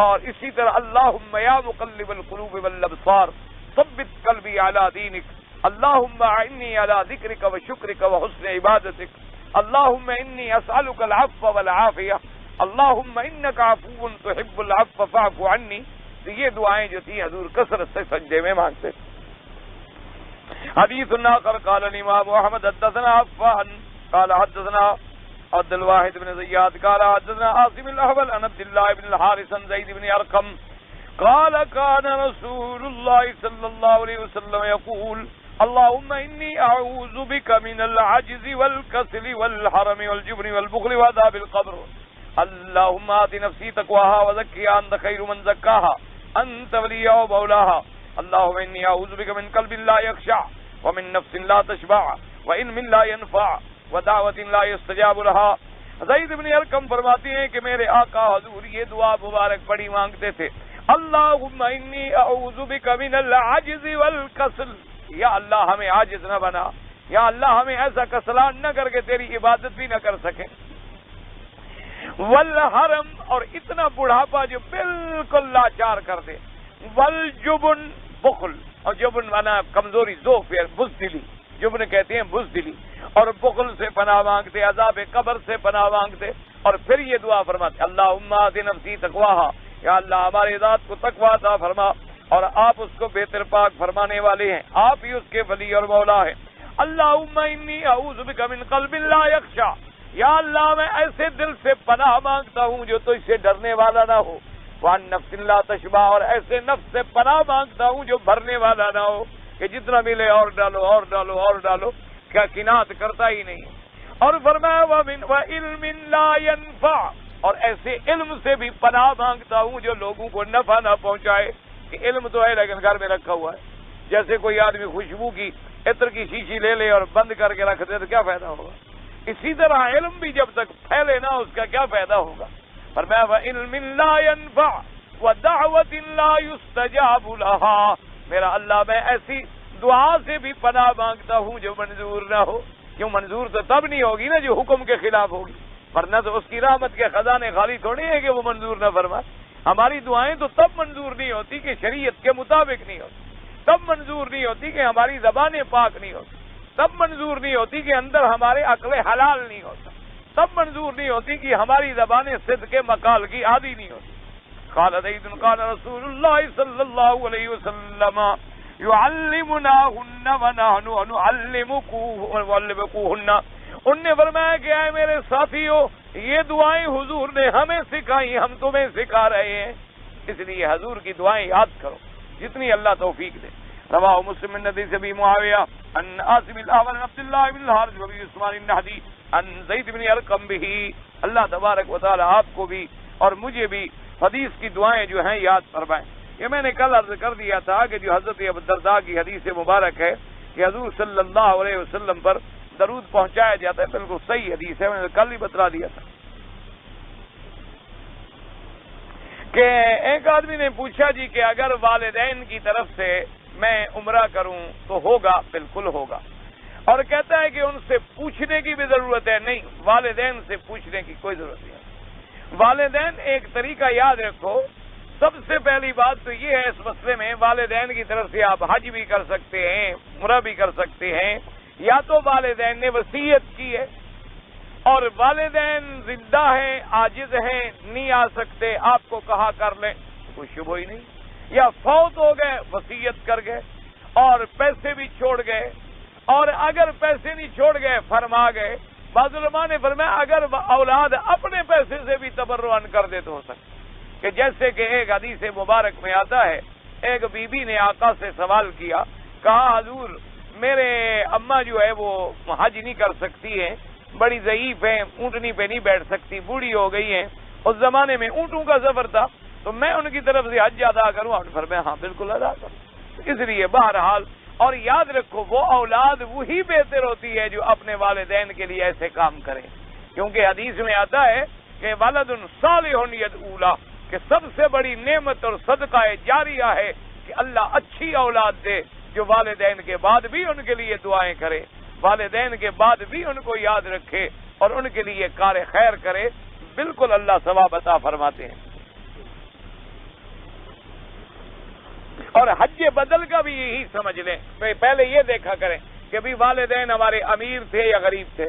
اور اسی طرح اللہم یا مقلب القلوب والابصار ثبت قلبی علی دینک، اللہم اعنی علی ذکرک و شکرک و حسن عبادتک، اللہم انی اسألک العفو والعافیہ، اللہم انک عفو تحب العفو فاعف عنی۔ تو یہ دعائیں جو تھی حضور کثرت سے سجدے میں مانگتے تھے۔ حدیث آخر قال الامام احمد حدثنا عفان قال حدثنا عبد الواحد بن زیاد قال حدثنا عاصم الاحول عن عبد الله بن الحارث عن زید بن ارقم قال كان رسول الله صلى الله عليه وسلم يقول اللهم اني اعوذ بك من العجز والكسل والحرم والجبن والبخل وعذاب القبر، اللهم آت نفسي تقواها وزكها انت خير من زكاها انت وليها ومولاها، اللهم اني اعوذ بك من قلب لا يخشع ومن نفس لا تشبع وعلم لا ينفع ودعوة لا يستجاب لها۔ زید بن ارقم فرماتے ہیں کہ میرے آقا حضور یہ دعا مبارک بڑی مانگتے تھے، اللہم انی اعوذ بک من العجز والکسل، یا اللہ ہمیں عاجز نہ بنا، یا اللہ ہمیں ایسا کسلان نہ کر کے تیری عبادت بھی نہ کر سکے، والحرم، اور اتنا بڑھاپا جو بالکل لاچار کر دے، والجبن، بخل، اور جبن مانا کمزوری، ضعف، بزدلی، جبن کہتے ہیں بزدلی، اور بخل سے پناہ مانگتے، عذاب قبر سے پناہ مانگتے، اور پھر یہ دعا فرماتے اللہم آت نفسی تقواہا، یا اللہ ہمارے ذات کو تقوی عطا فرما، اور آپ اس کو بہتر پاک فرمانے والے ہیں، آپ ہی اس کے ولی اور مولا ہیں۔ اللہم انی اعوذ بک من قلب لا یخشع، یا اللہ میں ایسے دل سے پناہ مانگتا ہوں جو تجھ سے ڈرنے والا نہ ہو، وعن نفس لا تشبع، اور ایسے نفس سے پناہ مانگتا ہوں جو بھرنے والا نہ ہو کہ جتنا ملے اور ڈالو اور ڈالو اور ڈالو، کیا کنات کرتا ہی نہیں۔ اور فرمایا وعلم لا ينفع، اور ایسے علم سے بھی پناہ مانگتا ہوں جو لوگوں کو نفع نہ پہنچائے، کہ علم تو ہے لیکن گھر میں رکھا ہوا ہے، جیسے کوئی آدمی خوشبو کی عطر کی شیشی لے لے اور بند کر کے رکھ دے تو کیا فائدہ ہوگا، اسی طرح علم بھی جب تک پھیلے نہ اس کا کیا فائدہ ہوگا۔ فرمایا وعلم لا ينفع ودعوة لا يستجاب لها، میرا اللہ میں ایسی دعا سے بھی پناہ مانگتا ہوں جو منظور نہ ہو، کیوں منظور تو تب نہیں ہوگی نا جو حکم کے خلاف ہوگی، ورنہ تو اس کی رحمت کے خزانے خالی تھوڑی ہیں کہ وہ منظور نہ فرمائے۔ ہماری دعائیں تو تب منظور نہیں ہوتی کہ شریعت کے مطابق نہیں ہوتی، تب منظور نہیں ہوتی کہ ہماری زبانیں پاک نہیں ہوتی، تب منظور نہیں ہوتی کہ اندر ہمارے عقل حلال نہیں ہوتا، تب منظور نہیں ہوتی کہ ہماری زبانیں صدق کے مقال کی عادی نہیں ہوتی۔ قال زید قال رسول اللہ صلی اللہ علیہ وسلم يعلمناهن ونحن نعلمكوهن، ان نے فرمایا کہ اے میرے ساتھیو یہ دعائیں حضور نے ہمیں سکھائی، ہم تمہیں سکھا رہے ہیں، اس لیے حضور کی دعائیں یاد کرو جتنی اللہ توفیق دے۔ رواہ مسلم من حدیث ابی معاویہ عن عاصم الاحول عن عبد الله بن الحارث وابي عثمان النهدي عن زید بن ارقم به، اللہ تبارک و تعالی آپ کو بھی اور مجھے بھی حدیث کی دعائیں جو ہیں یاد فرمائیں۔ یہ میں نے کل عرض کر دیا تھا کہ جو حضرت ابو الدرداء کی حدیث مبارک ہے کہ حضور صلی اللہ علیہ وسلم پر درود پہنچایا جاتا ہے، بالکل صحیح حدیث ہے، میں نے کل ہی بتلا دیا تھا کہ ایک آدمی نے پوچھا جی کہ اگر والدین کی طرف سے میں عمرہ کروں تو ہوگا؟ بالکل ہوگا، اور کہتا ہے کہ ان سے پوچھنے کی بھی ضرورت ہے؟ نہیں، والدین سے پوچھنے کی کوئی ضرورت نہیں ہے۔ والدین ایک طریقہ یاد رکھو سب سے پہلی بات تو یہ ہے اس مسئلے میں والدین کی طرف سے آپ حج بھی کر سکتے ہیں، عمرہ بھی کر سکتے ہیں، یا تو والدین نے وصیت کی ہے اور والدین زندہ ہیں، عاجز ہیں، نہیں آ سکتے، آپ کو کہا کر لیں، کوئی شبہ ہی نہیں، یا فوت ہو گئے، وصیت کر گئے اور پیسے بھی چھوڑ گئے، اور اگر پیسے نہیں چھوڑ گئے فرما گئے، بعض علماء نے فرمایا اگر اولاد اپنے پیسے سے بھی تبرعاً کر دے تو ہو سکتا، کہ جیسے کہ ایک حدیث مبارک میں آتا ہے، ایک بی بی نے آقا سے سوال کیا، کہا حضور میرے اماں جو ہے وہ حج نہیں کر سکتی ہیں، بڑی ضعیف ہیں، اونٹنی پہ نہیں بیٹھ سکتی، بوڑھی ہو گئی ہیں، اس زمانے میں اونٹوں کا سفر تھا، تو میں ان کی طرف سے حج ادا کروں؟ آپ نے فرمایا ہاں بالکل ادا کروں۔ اس لیے بہرحال، اور یاد رکھو وہ اولاد وہی بہتر ہوتی ہے جو اپنے والدین کے لیے ایسے کام کریں، کیونکہ حدیث میں آتا ہے کہ ولد صالح یدعو لہ، کہ سب سے بڑی نعمت اور صدقہ جاریہ ہے کہ اللہ اچھی اولاد دے جو والدین کے بعد بھی ان کے لیے دعائیں کرے، والدین کے بعد بھی ان کو یاد رکھے اور ان کے لیے کار خیر کرے، بالکل اللہ ثواب عطا فرماتے ہیں۔ اور حج بدل کا بھی یہی سمجھ لیں، پہلے یہ دیکھا کریں کہ بھی والدین ہمارے امیر تھے یا غریب تھے۔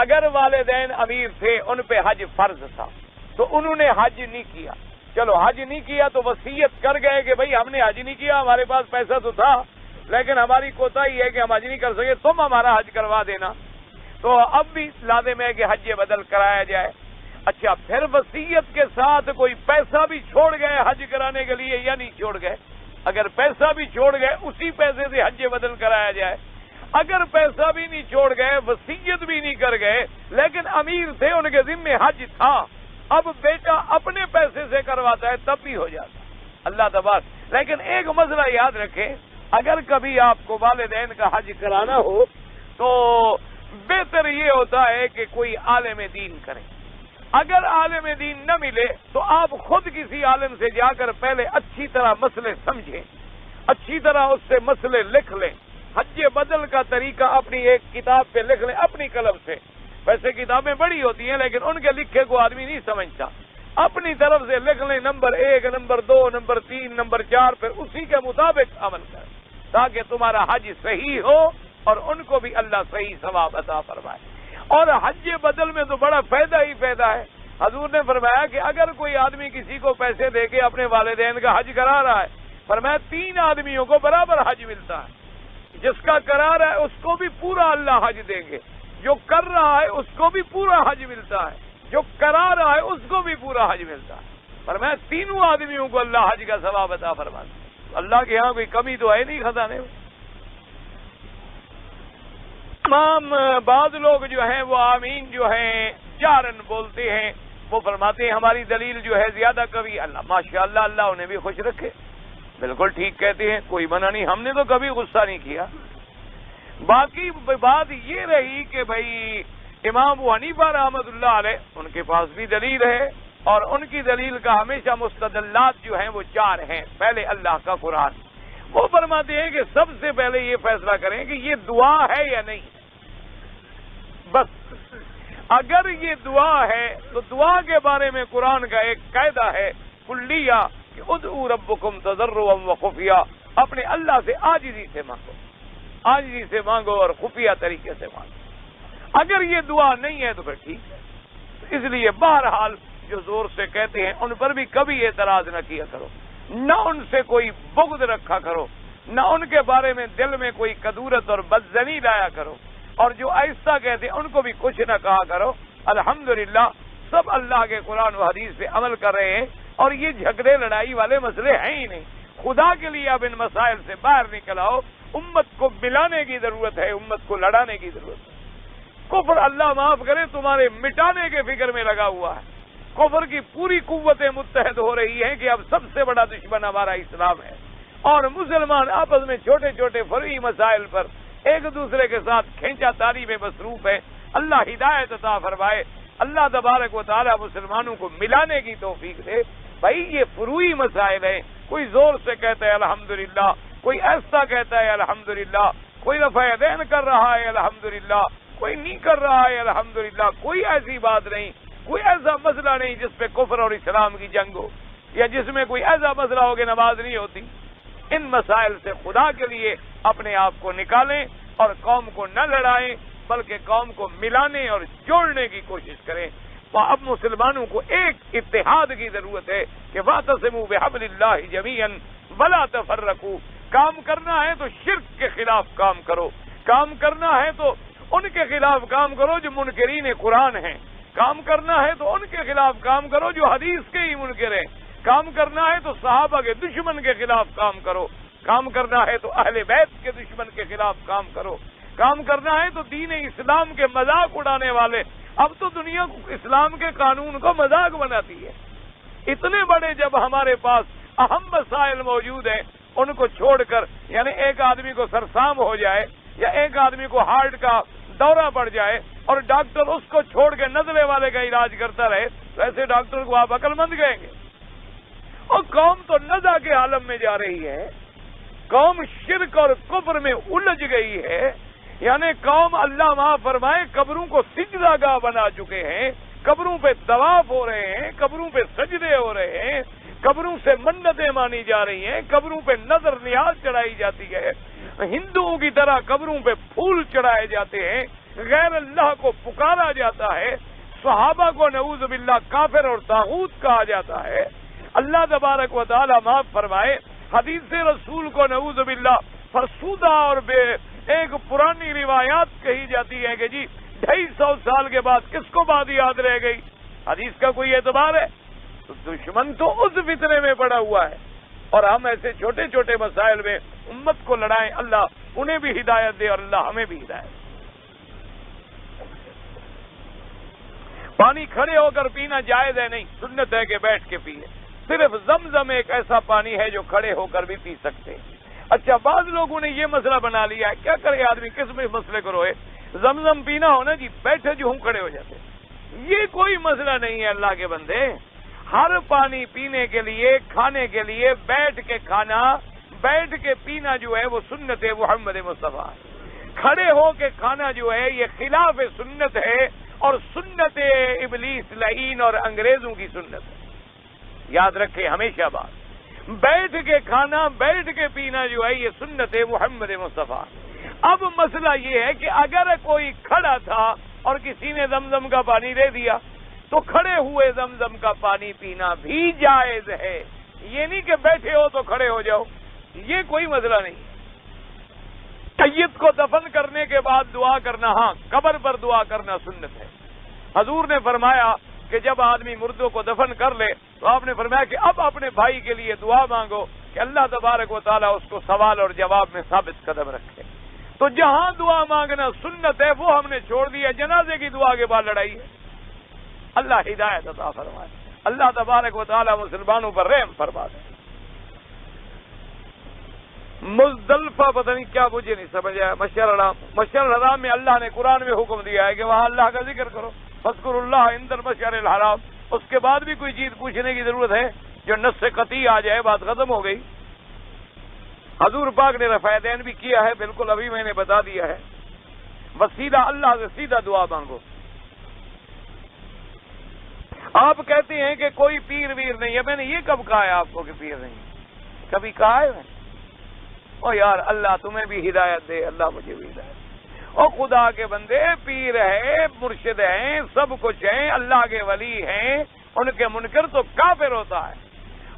اگر والدین امیر تھے، ان پہ حج فرض تھا، تو انہوں نے حج نہیں کیا، چلو حج نہیں کیا تو وصیت کر گئے کہ بھئی ہم نے حج نہیں کیا، ہمارے پاس پیسہ تو تھا لیکن ہماری کوتاہی ہے کہ ہم حج نہیں کر سکے، تم ہمارا حج کروا دینا، تو اب بھی لازم ہے کہ حج بدل کرایا جائے۔ اچھا، پھر وصیت کے ساتھ کوئی پیسہ بھی چھوڑ گئے حج کرانے کے لیے یا نہیں چھوڑ گئے؟ اگر پیسہ بھی چھوڑ گئے اسی پیسے سے حج بدل کرایا جائے۔ اگر پیسہ بھی نہیں چھوڑ گئے، وصیت بھی نہیں کر گئے، لیکن امیر تھے، ان کے ذمہ حج تھا، اب بیٹا اپنے پیسے سے کرواتا ہے تب بھی ہو جاتا اللہ تبارک۔ لیکن ایک مسئلہ یاد رکھیں، اگر کبھی آپ کو والدین کا حج کرانا ہو تو بہتر یہ ہوتا ہے کہ کوئی عالم دین کرے۔ اگر عالم دین نہ ملے تو آپ خود کسی عالم سے جا کر پہلے اچھی طرح مسئلے سمجھیں، اچھی طرح اس سے مسئلے لکھ لیں، حج بدل کا طریقہ اپنی ایک کتاب پہ لکھ لیں اپنی قلم سے۔ ویسے کتابیں بڑی ہوتی ہیں لیکن ان کے لکھے کو آدمی نہیں سمجھتا، اپنی طرف سے لکھ لیں، نمبر 1، نمبر 2، نمبر 3، نمبر 4، پھر اسی کے مطابق عمل کریں تاکہ تمہارا حج صحیح ہو اور ان کو بھی اللہ صحیح ثواب عطا فرمائے۔ اور حج بدل میں تو بڑا فائدہ ہی فائدہ ہے۔ حضور نے فرمایا کہ اگر کوئی آدمی کسی کو پیسے دے کے اپنے والدین کا حج کرا رہا ہے، فرمایا 3 آدمیوں کو برابر حج ملتا ہے، جس کا کرا رہا ہے اس کو بھی پورا اللہ حج دیں گے، جو کر رہا ہے اس کو بھی پورا حج ملتا ہے، جو کرا رہا ہے اس کو بھی پورا حج ملتا ہے۔ فرمایا 3 آدمیوں کو اللہ حج کا ثواب عطا فرماتا ہے۔ اللہ کے ہاں کوئی کمی تو ہے نہیں خزانے میں۔ تمام بعض لوگ جو ہیں وہ آمین جو ہیں جارن بولتے ہیں، وہ فرماتے ہیں ہماری دلیل جو ہے زیادہ کبھی، اللہ ماشاءاللہ اللہ انہیں بھی خوش رکھے، بالکل ٹھیک کہتے ہیں، کوئی منع نہیں، ہم نے تو کبھی غصہ نہیں کیا۔ باقی بات یہ رہی کہ بھائی امام ابو حنیفہ رحمۃ اللہ علیہ ان کے پاس بھی دلیل ہے، اور ان کی دلیل کا ہمیشہ مستدلات جو ہیں وہ 4 ہیں۔ پہلے اللہ کا قرآن، وہ فرماتے ہیں کہ سب سے پہلے یہ فیصلہ کریں کہ یہ دعا ہے یا نہیں، بس اگر یہ دعا ہے تو دعا کے بارے میں قرآن کا ایک قاعدہ ہے کلیہ کہ ادعوا ربکم تضرعا وخفیہ، اپنے اللہ سے عاجزی سے مانگو، عاجزی سے مانگو اور خفیہ طریقے سے مانگو۔ اگر یہ دعا نہیں ہے تو پھر ٹھیک ہے۔ اس لیے بہرحال جو زور سے کہتے ہیں ان پر بھی کبھی اعتراض نہ کیا کرو، نہ ان سے کوئی بغض رکھا کرو، نہ ان کے بارے میں دل میں کوئی کدورت اور بدظنی لایا کرو، اور جو آہستہ کہتے ہیں ان کو بھی کچھ نہ کہا کرو۔ الحمدللہ سب اللہ کے قرآن و حدیث پہ عمل کر رہے ہیں، اور یہ جھگڑے لڑائی والے مسئلے ہیں ہی نہیں۔ خدا کے لیے اب ان مسائل سے باہر نکل آؤ، امت کو ملانے کی ضرورت ہے، امت کو لڑانے کی ضرورت ہے۔ کفر اللہ معاف کرے تمہارے مٹانے کے فکر میں لگا ہوا ہے، کفر کی پوری قوتیں متحد ہو رہی ہیں کہ اب سب سے بڑا دشمن ہمارا اسلام ہے، اور مسلمان آپس میں چھوٹے چھوٹے فرعی مسائل پر ایک دوسرے کے ساتھ کھینچا تاری میں مصروف ہے۔ اللہ ہدایت عطا فرمائے، اللہ تبارک و تعالی مسلمانوں کو ملانے کی توفیق دے۔ بھائی یہ فروعی مسائل ہیں، کوئی زور سے کہتا ہے الحمدللہ، کوئی ایسا کہتا ہے الحمدللہ، کوئی رفع یدین کر رہا ہے الحمدللہ، کوئی نہیں کر رہا ہے الحمدللہ، کوئی ایسی بات نہیں، کوئی ایسا مسئلہ نہیں جس پہ کفر اور اسلام کی جنگ ہو۔ یا جس میں کوئی ایسا مسئلہ ہو کہ نماز نہیں ہوتی. ان مسائل سے خدا کے لیے اپنے آپ کو نکالیں اور قوم کو نہ لڑائیں بلکہ قوم کو ملانے اور جوڑنے کی کوشش کریں. اب مسلمانوں کو ایک اتحاد کی ضرورت ہے کہ واعتصموا بحبل اللہ جمیعا ولا تفرقوا. کام کرنا ہے تو شرک کے خلاف کام کرو، کام کرنا ہے تو ان کے خلاف کام کرو جو منکرین قرآن ہیں، کام کرنا ہے تو ان کے خلاف کام کرو جو حدیث کے ہی منکر ہیں، کام کرنا ہے تو صحابہ کے دشمن کے خلاف کام کرو، کام کرنا ہے تو اہل بیت کے دشمن کے خلاف کام کرو، کام کرنا ہے تو دین اسلام کے مذاق اڑانے والے. اب تو دنیا اسلام کے قانون کو مذاق بناتی ہے. اتنے بڑے جب ہمارے پاس اہم مسائل موجود ہیں ان کو چھوڑ کر، یعنی ایک آدمی کو سرسام ہو جائے یا ایک آدمی کو ہارٹ کا دورہ پڑ جائے اور ڈاکٹر اس کو چھوڑ کے نزلے والے کا علاج کرتا رہے تو ایسے ڈاکٹر کو آپ عقل مند کہیں گے؟ اور قوم تو نزا کے عالم میں جا رہی ہے، قوم شرک اور کفر میں الجھ گئی ہے. یعنی قوم اللہ معاف فرمائے قبروں کو سجدہ گاہ بنا چکے ہیں، قبروں پہ طواف ہو رہے ہیں، قبروں پہ سجدے ہو رہے ہیں، قبروں سے منتیں مانی جا رہی ہیں، قبروں پہ نظر نیاز چڑھائی جاتی ہے، ہندوؤں کی طرح قبروں پہ پھول چڑھائے جاتے ہیں، غیر اللہ کو پکارا جاتا ہے، صحابہ کو نعوذ باللہ کافر اور طاغوت کہا جاتا ہے. اللہ تبارک و تعالی معاف فرمائے حدیث رسول کو نعوذ باللہ فرسودہ اور ایک پرانی روایات کہی جاتی ہے کہ جی 250 سال کے بعد کس کو بات یاد رہ گئی؟ حدیث کا کوئی اعتبار ہے؟ تو دشمن تو اس فتنے میں پڑا ہوا ہے اور ہم ایسے چھوٹے چھوٹے مسائل میں امت کو لڑائیں. اللہ انہیں بھی ہدایت دے اور اللہ ہمیں بھی ہدایت دے. پانی کھڑے ہو کر پینا جائز ہے نہیں، سنت ہے کہ بیٹھ کے پیے. صرف زمزم ایک ایسا پانی ہے جو کھڑے ہو کر بھی پی سکتے ہیں. اچھا بعض لوگوں نے یہ مسئلہ بنا لیا ہے، کیا کرے آدمی کس میں مسئلے کو روئے؟ زمزم پینا ہو نا جی بیٹھے جو ہوں کھڑے ہو جاتے. یہ کوئی مسئلہ نہیں ہے اللہ کے بندے. ہر پانی پینے کے لیے کھانے کے لیے بیٹھ کے کھانا بیٹھ کے پینا جو ہے وہ سنت محمد مصطفیٰ. کھڑے ہو کے کھانا جو ہے یہ خلاف سنت ہے اور سنت ابلیس لعین اور انگریزوں کی سنت ہے. یاد رکھیں ہمیشہ بات. بیٹھ کے کھانا بیٹھ کے پینا جو ہے یہ سنت محمد مصطفیٰ. اب مسئلہ یہ ہے کہ اگر کوئی کھڑا تھا اور کسی نے زمزم کا پانی دے دیا تو کھڑے ہوئے زمزم کا پانی پینا بھی جائز ہے. یہ نہیں کہ بیٹھے ہو تو کھڑے ہو جاؤ، یہ کوئی مسئلہ نہیں. سید کو دفن کرنے کے بعد دعا کرنا، ہاں قبر پر دعا کرنا سنت ہے. حضور نے فرمایا کہ جب آدمی مردوں کو دفن کر لے تو آپ نے فرمایا کہ اب اپنے بھائی کے لیے دعا مانگو کہ اللہ تبارک و تعالیٰ اس کو سوال اور جواب میں ثابت قدم رکھے. تو جہاں دعا مانگنا سنت ہے وہ ہم نے چھوڑ دیا. جنازے کی دعا کے بعد لڑائی ہے. اللہ ہدایت عطا فرمائے. اللہ تبارک و تعالیٰ مسلمانوں پر رحم فرما دے. مزدلفہ پتہ نہیں کیا مجھے نہیں سمجھ آیا. مشعر الحرام میں اللہ نے قرآن میں حکم دیا ہے کہ وہاں اللہ کا ذکر کرو. فاذکروا اللہ عند المشعر الحرام. اس کے بعد بھی کوئی چیز پوچھنے کی ضرورت ہے جو نص سے قطعی آ جائے؟ بات ختم ہو گئی. حضور پاک نے رفع دین بھی کیا ہے، بالکل ابھی میں نے بتا دیا ہے. بس سیدھا اللہ سے سیدھا دعا مانگو. آپ کہتے ہیں کہ کوئی پیر ویر نہیں ہے. میں نے یہ کب کہا ہے آپ کو کہ پیر نہیں؟ کبھی کہا ہے میں؟ او یار اللہ تمہیں بھی ہدایت دے، اللہ مجھے بھی ہدایت دے. او خدا کے بندے، پیر ہے، مرشد ہیں، سب کچھ ہیں، اللہ کے ولی ہیں، ان کے منکر تو کافر ہوتا ہے.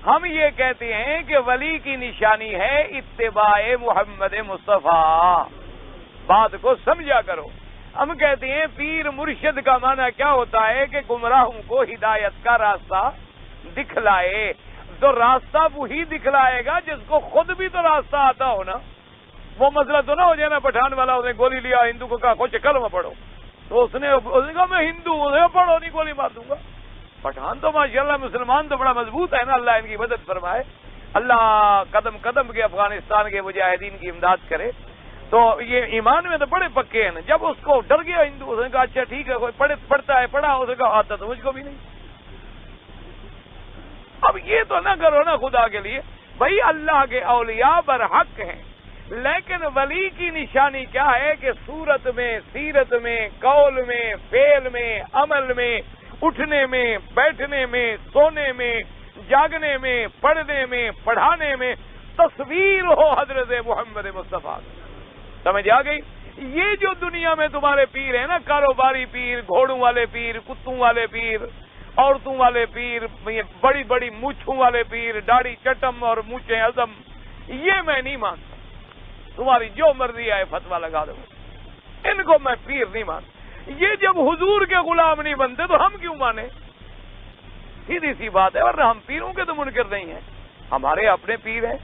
ہم یہ کہتے ہیں کہ ولی کی نشانی ہے اتباع محمد مصطفیٰ. بات کو سمجھا کرو. ہم کہتے ہیں پیر مرشد کا معنی کیا ہوتا ہے کہ گمراہوں کو ہدایت کا راستہ دکھلائے. تو راستہ وہی دکھلائے گا جس کو خود بھی تو راستہ آتا ہو نا. وہ مسئلہ تو نہ ہو جائے نا پٹھان والا اس نے گولی لیا، ہندو کو کہا کچھ کلمہ پڑھو تو اس نے کہا میں ہندو ہوں، پڑھو نہیں گولی مار دوں گا. پٹھان تو ماشاءاللہ مسلمان تو بڑا مضبوط ہے نا. اللہ ان کی مدد فرمائے. اللہ قدم قدم کے افغانستان کے مجاہدین کی امداد کرے. تو یہ ایمان میں تو بڑے پکے ہیں نا. جب اس کو ڈر گیا ہندو، اس نے کہا اچھا ٹھیک ہے کوئی پڑھتا ہے پڑھا. اس نے کہا آتا تو مجھ کو بھی نہیں. اب یہ تو نہ کرو نا خدا کے لیے. بھائی اللہ کے اولیاء برحق ہیں، لیکن ولی کی نشانی کیا ہے کہ صورت میں، سیرت میں، قول میں، فعل میں، عمل میں، اٹھنے میں، بیٹھنے میں، سونے میں، جاگنے میں، پڑھنے میں، پڑھانے میں تصویر ہو حضرت محمد مصطفیٰ۔ سمجھ آ گئی؟ یہ جو دنیا میں تمہارے پیر ہیں نا، کاروباری پیر، گھوڑوں والے پیر، کتوں والے پیر، عورتوں والے پیر، بڑی بڑی مونچھوں والے پیر، داڑھی چٹم اور مونچھیں عظم، یہ میں نہیں مانتا۔ تمہاری جو مرضی آئے فتویٰ لگا دو، ان کو میں پیر نہیں مانتا۔ یہ جب حضور کے غلام نہیں بنتے تو ہم کیوں مانے؟ سیدھی سی بات ہے، ورنہ ہم پیروں کے تو منکر نہیں ہیں، ہمارے اپنے پیر ہیں۔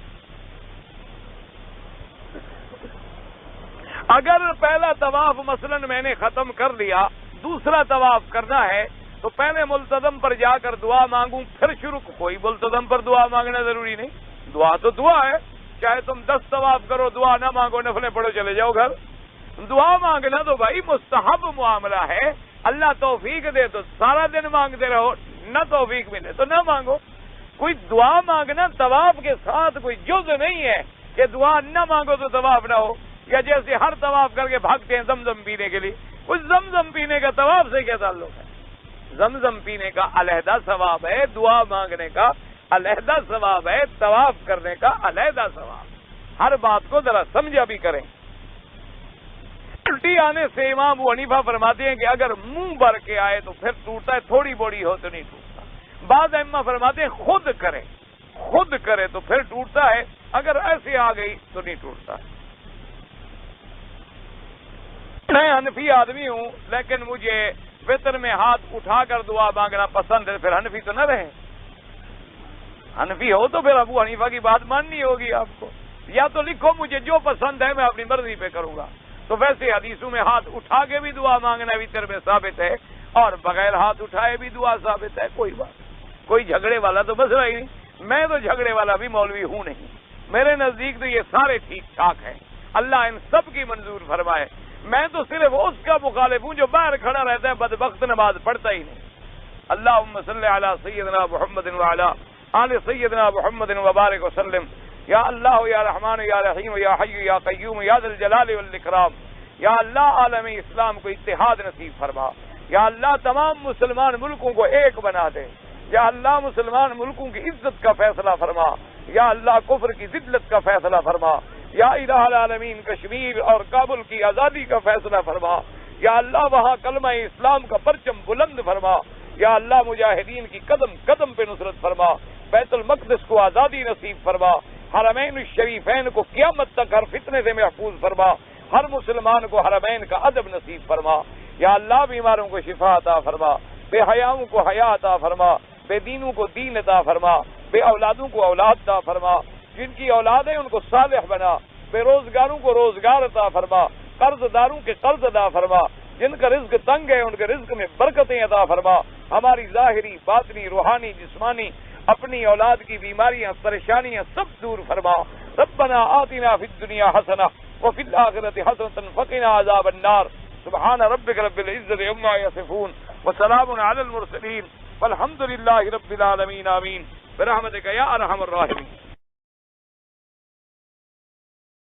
اگر پہلا طواف مثلا میں نے ختم کر لیا، دوسرا طواف کرنا ہے تو پہلے ملتزم پر جا کر دعا مانگوں پھر شروع؟ کوئی ملتزم پر دعا مانگنا ضروری نہیں، دعا تو دعا ہے، چاہے تم 10 طواف کرو دعا نہ مانگو، نفلیں پڑھو چلے جاؤ گھر۔ دعا مانگنا تو بھائی مستحب معاملہ ہے، اللہ توفیق دے تو سارا دن مانگتے رہو، نہ توفیق ملے تو نہ مانگو۔ کوئی دعا مانگنا طواف کے ساتھ کوئی جز نہیں ہے کہ دعا نہ مانگو تو طواف نہ ہو، یا جیسے ہر طواف کر کے بھاگتے ہیں زمزم پینے کے لیے، کچھ زمزم پینے کا طواف سے کیا تعلق ہے؟ زمزم پینے کا علیحدہ ثواب ہے، دعا مانگنے کا علیحدہ ثواب ہے، طواف کرنے کا علیحدہ ثواب۔ ہر بات کو ذرا سمجھا بھی کریں۔ الٹی آنے سے امام ابو حنیفہ فرماتے ہیں کہ اگر منہ بھر کے آئے تو پھر ٹوٹتا ہے، تھوڑی بوڑی ہو تو نہیں ٹوٹتا۔ بعض ائمہ فرماتے ہیں خود کرے تو پھر ٹوٹتا ہے، اگر ایسے آ گئی تو نہیں ٹوٹتا۔ میں حنفی آدمی ہوں لیکن مجھے وطر میں ہاتھ اٹھا کر دعا مانگنا پسند ہے، پھر حنفی تو نہ رہے۔ حنفی ہو تو پھر ابو حنیفہ کی بات ماننی ہوگی آپ کو، یا تو لکھو مجھے جو پسند ہے میں اپنی مرضی پہ کروں گا۔ تو ویسے حدیثوں میں ہاتھ اٹھا کے بھی دعا مانگنا وطر میں ثابت ہے، اور بغیر ہاتھ اٹھائے بھی دعا ثابت ہے۔ کوئی بات، کوئی جھگڑے والا تو مسئلہ ہی نہیں۔ میں تو جھگڑے والا بھی مولوی ہوں نہیں، میرے نزدیک تو یہ سارے ٹھیک ٹھاک ہیں، اللہ ان سب کی منظور فرمائے۔ میں تو صرف اس کا مخالف ہوں جو باہر کھڑا رہتا ہے، بدبخت نماز پڑھتا ہی نہیں۔ اللہم صلی علی سیدنا محمد وعلی آل سیدنا محمد وبارک وسلم۔ یا اللہ یا رحمان یا رحیم یا حی یا قیوم یا ذی الجلال والاکرام۔ یا اللہ عالم اسلام کو اتحاد نصیب فرما۔ یا اللہ تمام مسلمان ملکوں کو ایک بنا دے۔ یا اللہ مسلمان ملکوں کی عزت کا فیصلہ فرما۔ یا اللہ کفر کی ذلت کا فیصلہ فرما۔ یا الہ العالمین کشمیر اور کابل کی آزادی کا فیصلہ فرما۔ یا اللہ وہاں کلمہ اسلام کا پرچم بلند فرما۔ یا اللہ مجاہدین کی قدم قدم پہ نصرت فرما۔ بیت المقدس کو آزادی نصیب فرما۔ حرمین الشریفین کو قیامت تک ہر فتنے سے محفوظ فرما۔ ہر مسلمان کو حرمین کا ادب نصیب فرما۔ یا اللہ بیماروں کو شفا عطا فرما، بے حیاؤں کو حیا عطا فرما، بے دینوں کو دین عطا فرما، بے اولادوں کو اولاد عطا فرما، جن کی اولاد ہے ان کو صالح بنا، بے روزگاروں کو روزگار عطا فرما، قرض داروں کے قرض عطا فرما، جن کا رزق تنگ ہے ان کے رزق میں برکتیں عطا فرما، ہماری ظاہری باطنی روحانی جسمانی اپنی اولاد کی بیماریاں پریشانیاں سب دور فرما۔ ربنا آتنا فی الدنیا حسنہ وفی الآخرۃ حسنۃ وقنا عذاب النار۔ سبحان ربک رب العزۃ عما یصفون وسلام علی المرسلین والحمد للہ رب العالمین آمین برحمتک یا ارحم الراحمین۔